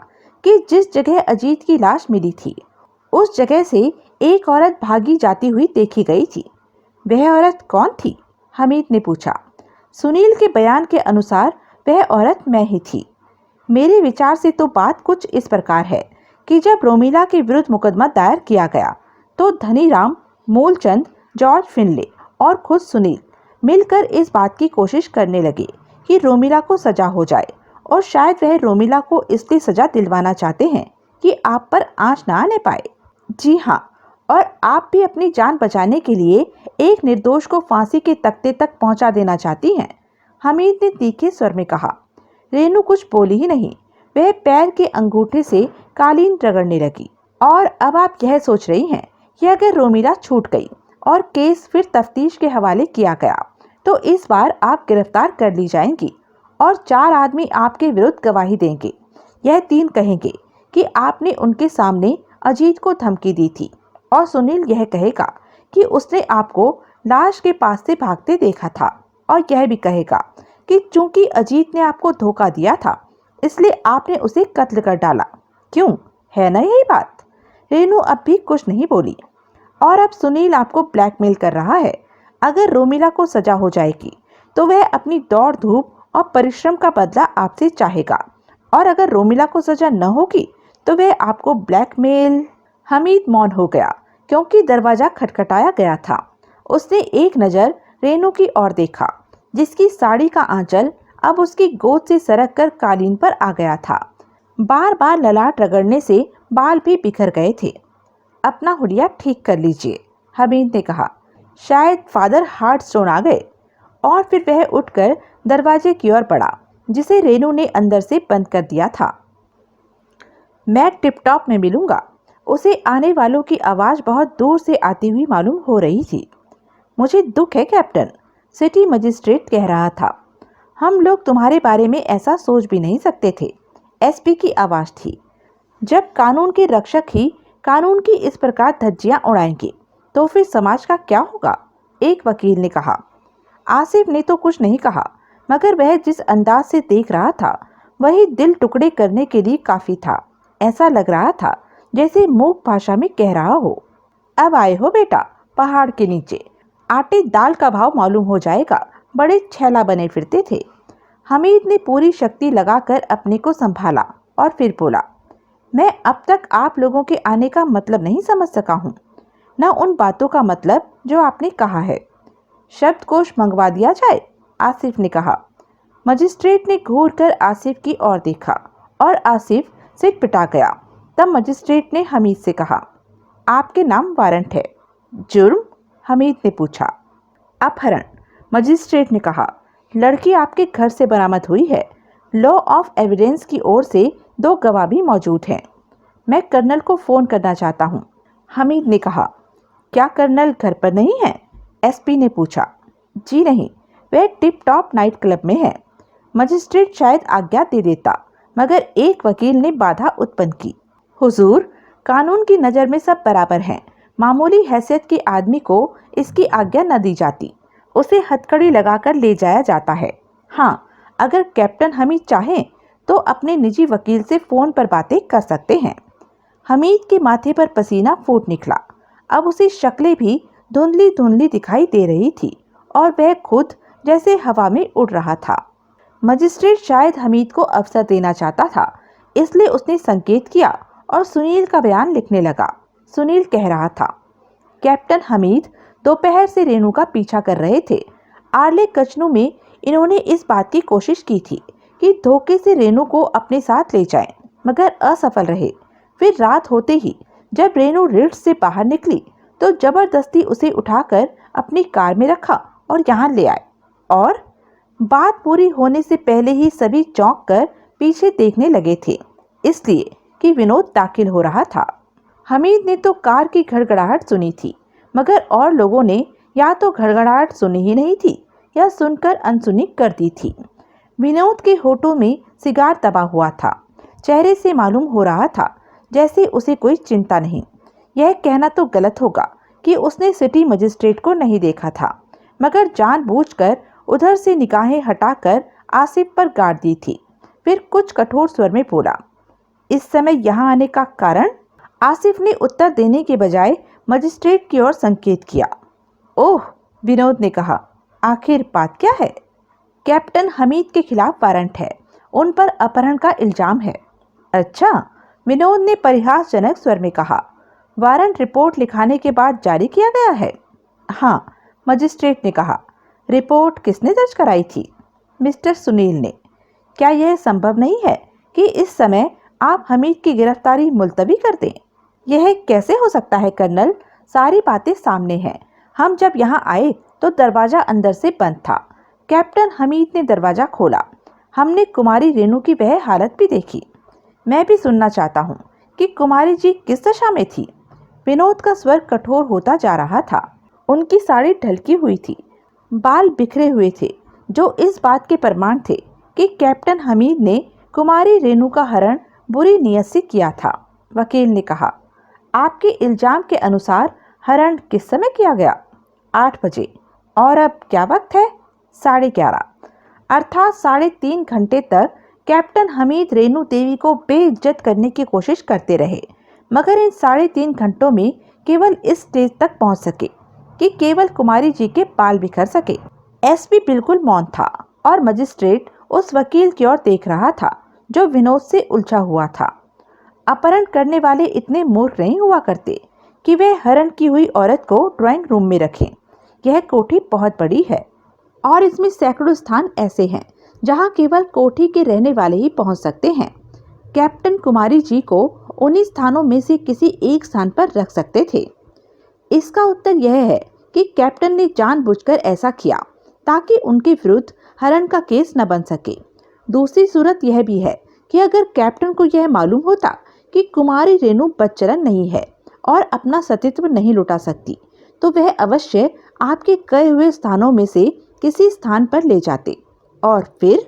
कि जिस जगह अजीत की लाश मिली थी उस जगह से एक औरत भागी जाती हुई देखी गई थी। वह औरत कौन थी? हमीद ने पूछा। सुनील के बयान के अनुसार वह औरत मैं ही थी। मेरे विचार से तो बात कुछ इस प्रकार है कि जब रोमिला के विरुद्ध मुकदमा दायर किया गया तो धनीराम, मूलचंद, जॉर्ज फिनले और खुद सुनील मिलकर इस बात की कोशिश करने लगे कि रोमिला को सजा हो जाए, और शायद वह रोमिला को इसलिए सजा दिलवाना चाहते हैं कि आप पर आंच ना आने पाए। जी हाँ, और आप भी अपनी जान बचाने के लिए एक निर्दोष को फांसी के तख्ते तक पहुंचा देना चाहती हैं, हमीद ने तीखे स्वर में कहा। रेनू कुछ बोली ही नहीं। वह पैर के अंगूठे से कालीन रगड़ने लगी। और अब आप यह सोच रही हैं कि अगर रोमिला छूट गई और केस फिर तफ्तीश के हवाले किया गया तो इस बार आप गिरफ्तार कर ली जाएंगी और 4 आदमी आपके विरुद्ध गवाही देंगे। यह 3 कहेंगे कि आपने उनके सामने अजीत को धमकी दी थी, और सुनील यह कहेगा कि उसने आपको लाश के पास से भागते देखा था, और यह भी कहेगा कि चूंकि अजीत ने आपको धोखा दिया था इसलिए आपने उसे कत्ल कर डाला। क्यों, है ना यही बात? रेनू अब भी कुछ नहीं बोली। और अब सुनील आपको ब्लैकमेल कर रहा है। अगर रोमिला को सजा हो जाएगी तो वह अपनी दौड़ धूप और परिश्रम का बदला आपसे चाहेगा, और अगर रोमिला को सजा न होगी तो वह आपको ब्लैकमेल। हमीद मौन हो गया क्योंकि दरवाजा खटखटाया गया था। उसने एक नज़र रेनू की ओर देखा, जिसकी साड़ी का आंचल अब उसकी गोद से सरक कर कालीन पर आ गया था। बार बार ललाट रगड़ने से बाल भी बिखर गए थे। अपना हुलिया ठीक कर लीजिए, हमीद ने कहा। शायद फादर हार्टस्टोन आ गए। और फिर वह उठकर दरवाजे की ओर बढ़ा, जिसे रेनू ने अंदर से बंद कर दिया था। मैं टिपटॉप में मिलूंगा। उसे आने वालों की आवाज़ बहुत दूर से आती हुई मालूम हो रही थी। मुझे दुख है कैप्टन, सिटी मजिस्ट्रेट कह रहा था। हम लोग तुम्हारे बारे में ऐसा सोच भी नहीं सकते थे, एसपी की आवाज़ थी। जब कानून के रक्षक ही कानून की इस प्रकार धज्जियां उड़ाएंगे तो फिर समाज का क्या होगा? एक वकील ने कहा। आसिफ ने तो कुछ नहीं कहा, मगर वह जिस अंदाज से देख रहा था वही दिल टुकड़े करने के लिए काफ़ी था। ऐसा लग रहा था जैसे मूक भाषा में कह रहा हो, अब आए हो बेटा पहाड़ के नीचे, आटे दाल का भाव मालूम हो जाएगा। बड़े छैला बने फिरते थे। हमीद ने पूरी शक्ति लगाकर अपने को संभाला और फिर बोला, मैं अब तक आप लोगों के आने का मतलब नहीं समझ सका हूँ, न उन बातों का मतलब जो आपने कहा है। शब्दकोश मंगवा दिया जाए, आसिफ ने कहा। मजिस्ट्रेट ने घूर कर आसिफ की ओर देखा और आसिफ सिर पिटा गया। तब मजिस्ट्रेट ने हमीद से कहा, आपके नाम वारंट है। जुर्म? हमीद ने पूछा। अपहरण, मजिस्ट्रेट ने कहा। लड़की आपके घर से बरामद हुई है। लॉ ऑफ एविडेंस की ओर से 2 गवाह भी मौजूद हैं। मैं कर्नल को फ़ोन करना चाहता हूँ, हमीद ने कहा। क्या कर्नल घर पर नहीं है? एसपी ने पूछा। जी नहीं, वह टिप टॉप नाइट क्लब में है। मजिस्ट्रेट शायद आज्ञा दे देता, मगर एक वकील ने बाधा उत्पन्न की। हुजूर, कानून की नज़र में सब बराबर हैं। मामूली हैसियत के आदमी को इसकी आज्ञा न दी जाती, उसे हथकड़ी लगाकर ले जाया जाता है। हाँ, अगर कैप्टन हमीद चाहें तो अपने निजी वकील से फ़ोन पर बातें कर सकते हैं। हमीद के माथे पर पसीना फूट निकला। अब उसे शक्लें भी धुंधली धुंधली दिखाई दे रही थी और वह खुद जैसे हवा में उड़ रहा था। मजिस्ट्रेट शायद हमीद को अवसर देना चाहता था, इसलिए उसने संकेत किया और सुनील का बयान लिखने लगा। सुनील कह रहा था, कैप्टन हमीद दोपहर से रेनू का पीछा कर रहे थे। आर्ले कचनू में इन्होंने इस बात की कोशिश की थी कि धोखे से रेनू को अपने साथ ले जाएं, मगर असफल रहे। फिर रात होते ही जब रेनू रिट्स से बाहर निकली तो जबरदस्ती उसे उठाकर अपनी कार में रखा और यहाँ ले आए। और बात पूरी होने से पहले ही सभी चौंक कर पीछे देखने लगे थे, इसलिए कि विनोद दाखिल हो रहा था। हमीद ने तो कार की घड़घड़ाहट सुनी थी, मगर और लोगों ने या तो घड़घड़ाहट सुनी ही नहीं थी या सुनकर अनसुनी कर दी थी। विनोद के होठों में सिगार दबा हुआ था। चेहरे से मालूम हो रहा था जैसे उसे कोई चिंता नहीं। यह कहना तो गलत होगा कि उसने सिटी मजिस्ट्रेट को नहीं देखा था, मगर जानबूझकर उधर से निगाहें हटाकर आसिफ पर गाड़ दी थी। फिर कुछ कठोर स्वर में बोला, इस समय यहाँ आने का कारण? आसिफ ने उत्तर देने के बजाय मजिस्ट्रेट की ओर संकेत किया। ओह, विनोद ने कहा, आखिर बात क्या है? कैप्टन हमीद के खिलाफ वारंट है, उन पर अपहरण का इल्जाम है। अच्छा, विनोद ने परिहासजनक स्वर में कहा। वारंट रिपोर्ट लिखाने के बाद जारी किया गया है? हाँ, मजिस्ट्रेट ने कहा। रिपोर्ट किसने दर्ज कराई थी? मिस्टर सुनील ने। क्या यह संभव नहीं है कि इस समय आप हमीद की गिरफ्तारी मुलतवी कर दें? यह कैसे हो सकता है कर्नल? सारी बातें सामने हैं। हम जब यहाँ आए तो दरवाज़ा अंदर से बंद था। कैप्टन हमीद ने दरवाज़ा खोला। हमने कुमारी रेनू की वह हालत भी देखी। मैं भी सुनना चाहता हूँ कि कुमारी जी किस दशा में थी। विनोद का स्वर कठोर होता जा रहा था। उनकी साड़ी ढलकी हुई थी, बाल बिखरे हुए थे, जो इस बात के प्रमाण थे कि कैप्टन हमीद ने कुमारी रेनू का हरण बुरी नीयत से किया था। वकील ने कहा, आपके इल्जाम के अनुसार हरण किस समय किया गया? 8 बजे। और अब क्या वक्त है? 11:30। अर्थात 3.5 घंटे तक कैप्टन हमीद रेनू देवी को बेइज्जत करने की कोशिश करते रहे, मगर इन 3.5 घंटों में केवल इस स्टेज तक पहुंच सके कि केवल कुमारी जी के बाल बिखर सके। एसपी बिल्कुल मौन था और मजिस्ट्रेट उस वकील की ओर देख रहा था जो विनोद से उलझा हुआ था। अपहरण करने वाले इतने मूर्ख नहीं हुआ करते कि वे हरण की हुई औरत को ड्राइंग रूम में रखें। यह कोठी बहुत बड़ी है और इसमें सैकड़ों स्थान ऐसे हैं जहां केवल कोठी के रहने वाले ही पहुंच सकते हैं। कैप्टन कुमारी जी को उन्हीं स्थानों में से किसी एक स्थान पर रख सकते थे। इसका उत्तर यह है कि कैप्टन ने जानबूझकर ऐसा किया ताकि उनके विरुद्ध हरण का केस न बन सके। दूसरी सूरत यह भी है कि अगर कैप्टन को यह मालूम होता कि कुमारी रेनू बदचलन नहीं है और अपना सतीत्व नहीं लुटा सकती, तो वह अवश्य आपके कहे हुए स्थानों में से किसी स्थान पर ले जाते। और फिर?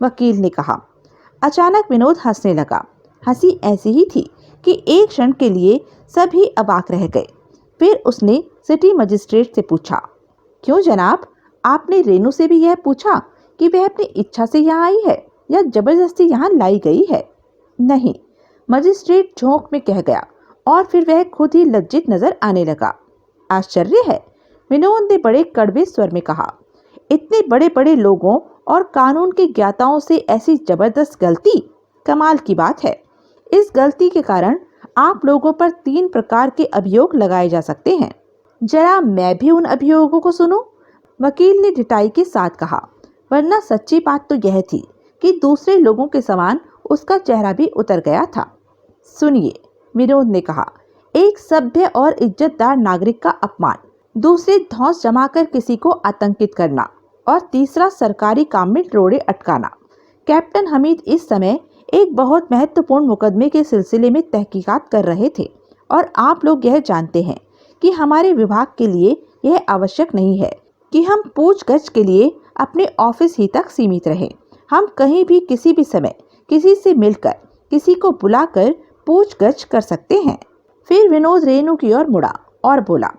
वकील ने कहा। अचानक विनोद हंसने लगा। हंसी ऐसी ही थी कि एक क्षण के लिए सभी अवाक रह गए। फिर उसने सिटी मजिस्ट्रेट से पूछा, क्यों जनाब, आपने रेनू से भी यह पूछा कि वह अपनी इच्छा से यहाँ आई है या जबरदस्ती यहाँ लाई गई है? नहीं, मजिस्ट्रेट झोंक में कह गया और फिर वह खुद ही लज्जित नजर आने लगा। आश्चर्य है, विनोद ने बड़े कड़वे स्वर में कहा। इतने बड़े बड़े लोगों और कानून के ज्ञाताओं से ऐसी जबरदस्त गलती, कमाल की बात है। इस गलती के कारण आप लोगों पर 3 प्रकार के अभियोग लगाए जा सकते हैं। जरा मैं भी उन अभियोगों को सुनूं, वकील ने ढिठाई के साथ कहा। वरना सच्ची बात तो यह थी कि दूसरे लोगों के समान उसका चेहरा भी उतर गया था। सुनिए, विनोद ने कहा, एक सभ्य और इज्जतदार नागरिक का अपमान, दूसरे धौंस जमाकर किसी को आतंकित करना और तीसरा सरकारी काम में रोड़े अटकाना। कैप्टन हमीद इस समय एक बहुत महत्वपूर्ण मुकदमे के सिलसिले में तहकीकात कर रहे थे और आप लोग यह जानते हैं कि हमारे विभाग के लिए यह आवश्यक नहीं है कि हम पूछगछ के लिए अपने ऑफिस ही तक सीमित रहें। हम कहीं भी किसी भी समय किसी से मिलकर, किसी को बुलाकर पूछगछ कर सकते हैं। फिर विनोद रेनू की ओर मुड़ा और बोला,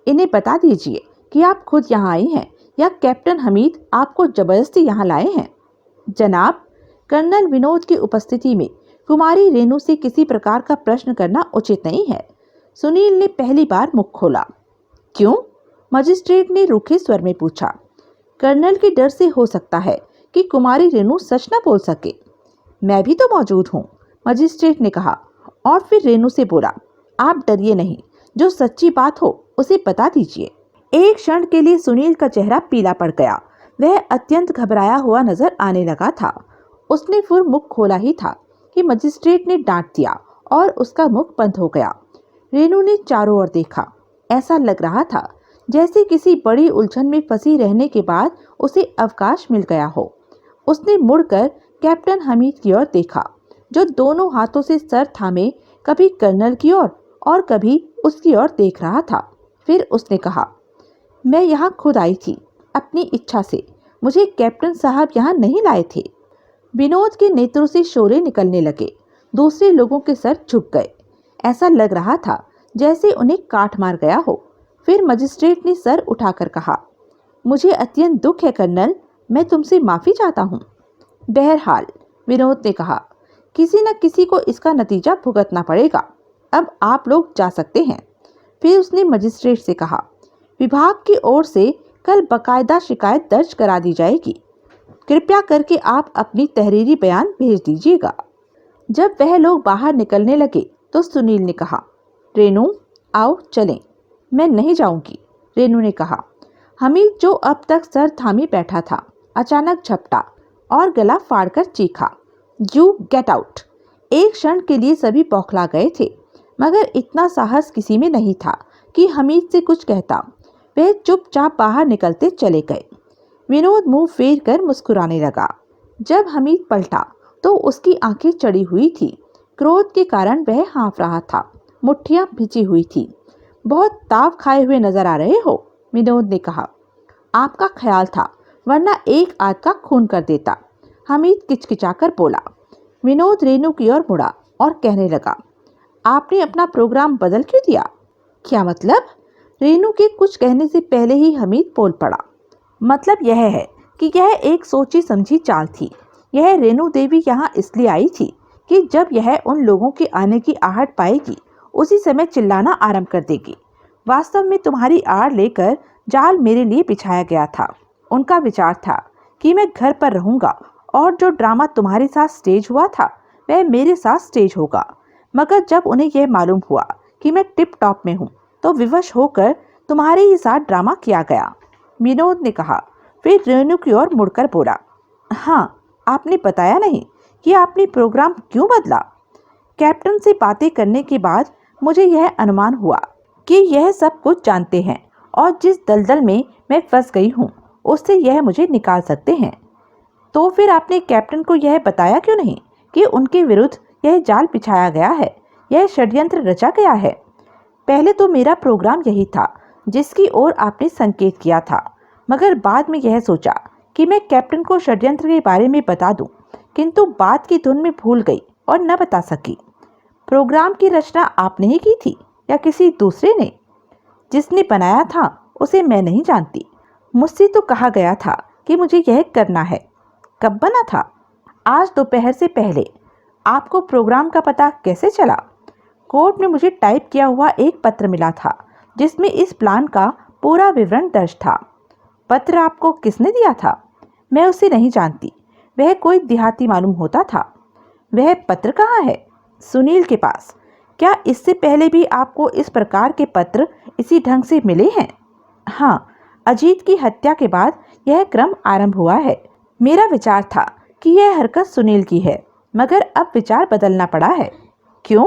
इन्हें बता दीजिए कि आप खुद यहाँ आई हैं या कैप्टन हमीद आपको जबरदस्ती यहाँ लाए हैं? जनाब, कर्नल विनोद की उपस्थिति में कुमारी रेणु से किसी प्रकार का प्रश्न करना उचित नहीं है। सुनील ने पहली बार मुख खोला। क्यों? मजिस्ट्रेट ने रूखे स्वर में पूछा। कर्नल के डर से हो सकता है कि कुमारी रेणु सच न बोल सके। मैं भी तो मौजूद हूँ, मजिस्ट्रेट ने कहा और फिर रेणु से बोला, आप डरिए नहीं, जो सच्ची बात हो उसे बता दीजिए। एक क्षण के लिए सुनील का चेहरा पीला पड़ गया। वह अत्यंत घबराया हुआ नजर आने लगा था। उसने फिर मुख खोला ही था कि मजिस्ट्रेट ने डांट दिया और उसका मुख बंद हो गया। रेणु ने चारों ओर देखा। ऐसा लग रहा था जैसे किसी बड़ी उलझन में फंसी रहने के बाद उसे अवकाश मिल गया हो। उसने मुड़कर कैप्टन हमीद की ओर देखा, जो दोनों हाथों से सर थामे कभी कर्नल की ओर और कभी उसकी ओर देख रहा था। फिर उसने कहा, मैं यहाँ खुद आई थी, अपनी इच्छा से। मुझे कैप्टन साहब यहाँ नहीं लाए थे। विनोद के नेत्रों से शोरे निकलने लगे। दूसरे लोगों के सर झुक गए। ऐसा लग रहा था जैसे उन्हें काट मार गया हो। फिर मजिस्ट्रेट ने सर उठाकर कहा, मुझे अत्यंत दुख है कर्नल, मैं तुमसे माफ़ी चाहता हूँ। बहरहाल, विनोद ने कहा, किसी न किसी को इसका नतीजा भुगतना पड़ेगा। अब आप लोग जा सकते हैं। फिर उसने मजिस्ट्रेट से कहा, विभाग की ओर से कल बकायदा शिकायत दर्ज करा दी जाएगी। कृपया करके आप अपनी तहरीरी बयान भेज दीजिएगा। जब वह लोग बाहर निकलने लगे तो सुनील ने कहा, रेणु आओ चलें। मैं नहीं जाऊंगी, रेणु ने कहा। हमीद, जो अब तक सर थामे बैठा था, अचानक झपटा और गला फाड़कर चीखा, यू गेट आउट। एक क्षण के लिए सभी बौखला गए थे, मगर इतना साहस किसी में नहीं था कि हमीद से कुछ कहता। वे चुपचाप बाहर निकलते चले गए। विनोद मुंह फेर कर मुस्कुराने लगा। जब हमीद पलटा तो उसकी आंखें चढ़ी हुई थी। क्रोध के कारण वह हाँफ रहा था। मुट्ठियां भिजी हुई थी। बहुत ताव खाए हुए नजर आ रहे हो, विनोद ने कहा। आपका ख्याल था, वरना एक आध का खून कर देता, हमीद किचकिचाकर बोला। विनोद रेणु की ओर मुड़ा और कहने लगा, आपने अपना प्रोग्राम बदल क्यों दिया? क्या मतलब? रेणु के कुछ कहने से पहले ही हमीद बोल पड़ा। मतलब यह है कि यह एक सोची समझी चाल थी। यह रेणु देवी यहाँ इसलिए आई थी कि जब यह उन लोगों के आने की आहट पाएगी, उसी समय चिल्लाना आरंभ कर देगी। वास्तव में तुम्हारी आड़ लेकर जाल मेरे लिए बिछाया गया था। उनका विचार था कि मैं घर पर रहूंगा और जो ड्रामा तुम्हारे साथ स्टेज हुआ था वह मेरे साथ स्टेज होगा। मगर जब उन्हें यह मालूम हुआ कि मैं टिप टॉप में हूँ तो विवश होकर तुम्हारे ही साथ ड्रामा किया गया, विनोद ने कहा। फिर रेणु की ओर मुड़कर बोला, हाँ, आपने बताया नहीं कि आपने प्रोग्राम क्यों बदला? कैप्टन से बातें करने के बाद मुझे यह अनुमान हुआ कि यह सब कुछ जानते हैं और जिस दलदल में मैं फंस गई हूँ उससे यह मुझे निकाल सकते हैं। तो फिर आपने कैप्टन को यह बताया क्यों नहीं कि उनके विरुद्ध यह जाल बिछाया गया है, यह षड्यंत्र रचा गया है? पहले तो मेरा प्रोग्राम यही था जिसकी ओर आपने संकेत किया था, मगर बाद में यह सोचा कि मैं कैप्टन को षड्यंत्र के बारे में बता दूं, किंतु बात की धुन में भूल गई और न बता सकी। प्रोग्राम की रचना आपने ही की थी या किसी दूसरे ने? जिसने बनाया था उसे मैं नहीं जानती। मुझसे तो कहा गया था कि मुझे यह करना है। कब बना था? आज दोपहर से पहले। आपको प्रोग्राम का पता कैसे चला? कोर्ट में मुझे टाइप किया हुआ एक पत्र मिला था जिसमें इस प्लान का पूरा विवरण दर्ज था। पत्र आपको किसने दिया था? मैं उसे नहीं जानती। वह कोई देहाती मालूम होता था। वह पत्र कहाँ है? सुनील के पास। क्या इससे पहले भी आपको इस प्रकार के पत्र इसी ढंग से मिले हैं? हाँ, अजीत की हत्या के बाद यह क्रम आरंभ हुआ है। मेरा विचार था कि यह हरकत सुनील की है, मगर अब विचार बदलना पड़ा है। क्यों?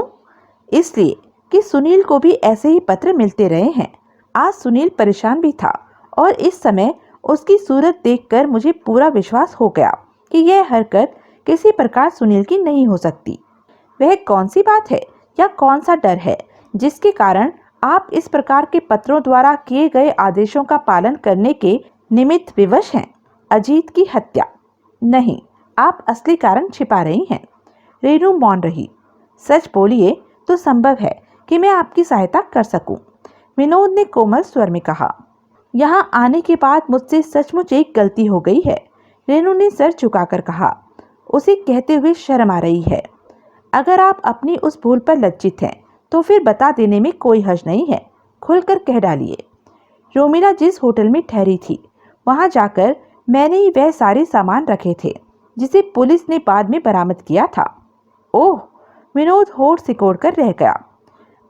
इसलिए कि सुनील को भी ऐसे ही पत्र मिलते रहे हैं। आज सुनील परेशान भी था और इस समय उसकी सूरत देखकर मुझे पूरा विश्वास हो गया कि यह हरकत किसी प्रकार सुनील की नहीं हो सकती। वह कौन सी बात है या कौन सा डर है जिसके कारण आप इस प्रकार के पत्रों द्वारा किए गए आदेशों का पालन करने के निमित्त विवश हैं? अजीत की हत्या? नहीं, आप असली कारण छिपा रही हैं। रेणु मौन रही। सच बोलिए तो संभव है कि मैं आपकी सहायता कर सकूं, विनोद ने कोमल स्वर में कहा। यहाँ आने के बाद मुझसे सचमुच एक गलती हो गई है, रेणु ने सर झुकाकर कहा। उसे कहते हुए शर्म आ रही है। अगर आप अपनी उस भूल पर लज्जित हैं तो फिर बता देने में कोई हर्ज नहीं है, खुलकर कह डालिए। रोमिला जिस होटल में ठहरी थी वहां जाकर मैंने ही वह सारे सामान रखे थे जिसे पुलिस ने बाद में बरामद किया था। ओह, विनोद होठ सिकोड़कर रह गया।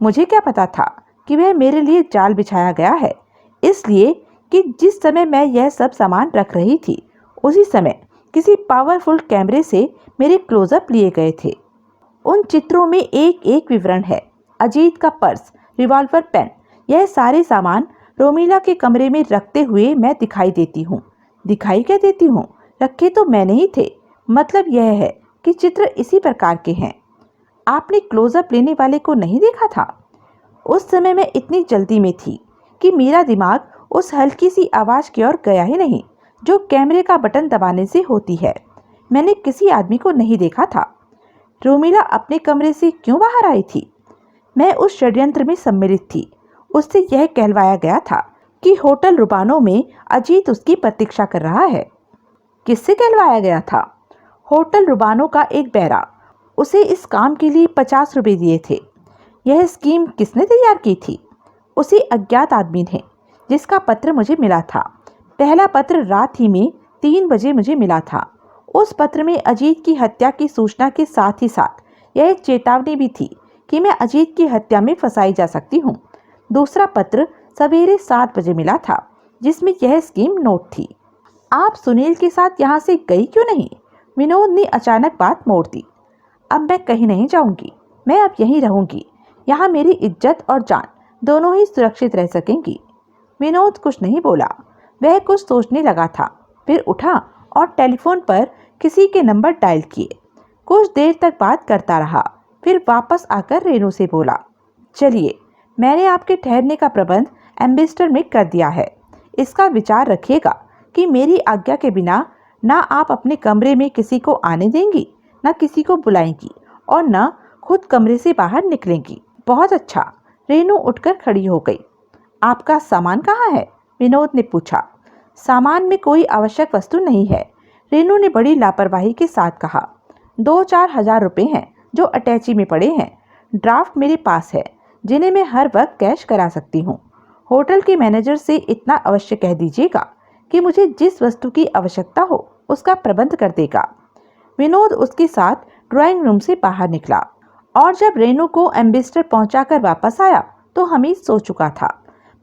मुझे क्या पता था कि वह मेरे लिए जाल बिछाया गया है, इसलिए कि जिस समय मैं यह सब सामान रख रही थी उसी समय किसी पावरफुल कैमरे से मेरे क्लोजअप लिए गए थे। उन चित्रों में एक एक विवरण है। अजीत का पर्स, रिवॉल्वर, पेन, यह सारे सामान रोमिला के कमरे में रखते हुए मैं दिखाई देती हूँ। दिखाई क्या देती हूँ? रखे तो मैंने ही थे। मतलब यह है कि चित्र इसी प्रकार के हैं। आपने क्लोजअप लेने वाले को नहीं देखा था? उस समय मैं इतनी जल्दी में थी कि मेरा दिमाग उस हल्की सी आवाज़ की ओर गया ही नहीं जो कैमरे का बटन दबाने से होती है। मैंने किसी आदमी को नहीं देखा था। रोमिला अपने कमरे से क्यों बाहर आई थी? मैं उस षड्यंत्र में सम्मिलित थी। उससे यह कहलवाया गया था कि होटल रुबानो में अजीत उसकी प्रतीक्षा कर रहा है। किससे कहलवाया गया था? होटल रुबानो का एक बैरा। उसे इस काम के लिए 50 रुपये दिए थे। यह स्कीम किसने तैयार की थी? उसी अज्ञात आदमी ने जिसका पत्र मुझे मिला था। पहला पत्र रात ही में 3 बजे मुझे मिला था। उस पत्र में अजीत की हत्या की सूचना के साथ ही साथ यह एक चेतावनी भी थी कि मैं अजीत की हत्या में फंसाई जा सकती हूँ। दूसरा पत्र सवेरे 7 बजे मिला था जिसमें यह स्कीम नोट थी। आप सुनील के साथ यहाँ से गई क्यों नहीं? विनोद ने अचानक बात मोड़ दी। अब मैं कहीं नहीं जाऊंगी, मैं अब यहीं रहूंगी। यहाँ मेरी इज्जत और जान दोनों ही सुरक्षित रह सकेंगी। विनोद कुछ नहीं बोला। वह कुछ सोचने लगा था, फिर उठा और टेलीफोन पर किसी के नंबर डायल किए। कुछ देर तक बात करता रहा, फिर वापस आकर रेनू से बोला, चलिए, मैंने आपके ठहरने का प्रबंध एम्बेसडर में कर दिया है। इसका विचार रखिएगा कि मेरी आज्ञा के बिना ना आप अपने कमरे में किसी को आने देंगी, ना किसी को बुलाएंगी और ना खुद कमरे से बाहर निकलेंगी। बहुत अच्छा। रेनू उठकर खड़ी हो गई। आपका सामान कहाँ है? विनोद ने पूछा। सामान में कोई आवश्यक वस्तु नहीं है, रेनू ने बड़ी लापरवाही के साथ कहा। 2-4 हजार रुपये हैं जो अटैची में पड़े हैं। ड्राफ्ट मेरे पास है जिन्हें मैं हर वक्त कैश करा सकती हूँ। होटल के मैनेजर से इतना अवश्य कह दीजिएगा कि मुझे जिस वस्तु की आवश्यकता हो उसका प्रबंध कर देगा। विनोद उसके साथ ड्राइंग रूम से बाहर निकला और जब रेनू को एम्बेसडर पहुंचाकर वापस आया तो हमीद सो चुका था,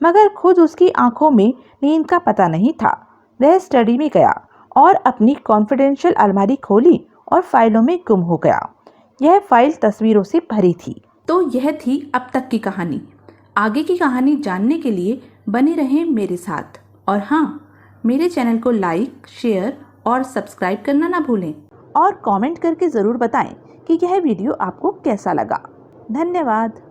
मगर खुद उसकी आंखों में नींद का पता नहीं था। वह स्टडी में गया और अपनी कॉन्फिडेंशियल अलमारी खोली और फाइलों में गुम हो गया। यह फाइल तस्वीरों से भरी थी। तो यह थी अब तक की कहानी। आगे की कहानी जानने के लिए बने रहें मेरे साथ। और हाँ, मेरे चैनल को लाइक, शेयर और सब्सक्राइब करना ना भूलें। और कमेंट करके ज़रूर बताएं कि यह वीडियो आपको कैसा लगा। धन्यवाद।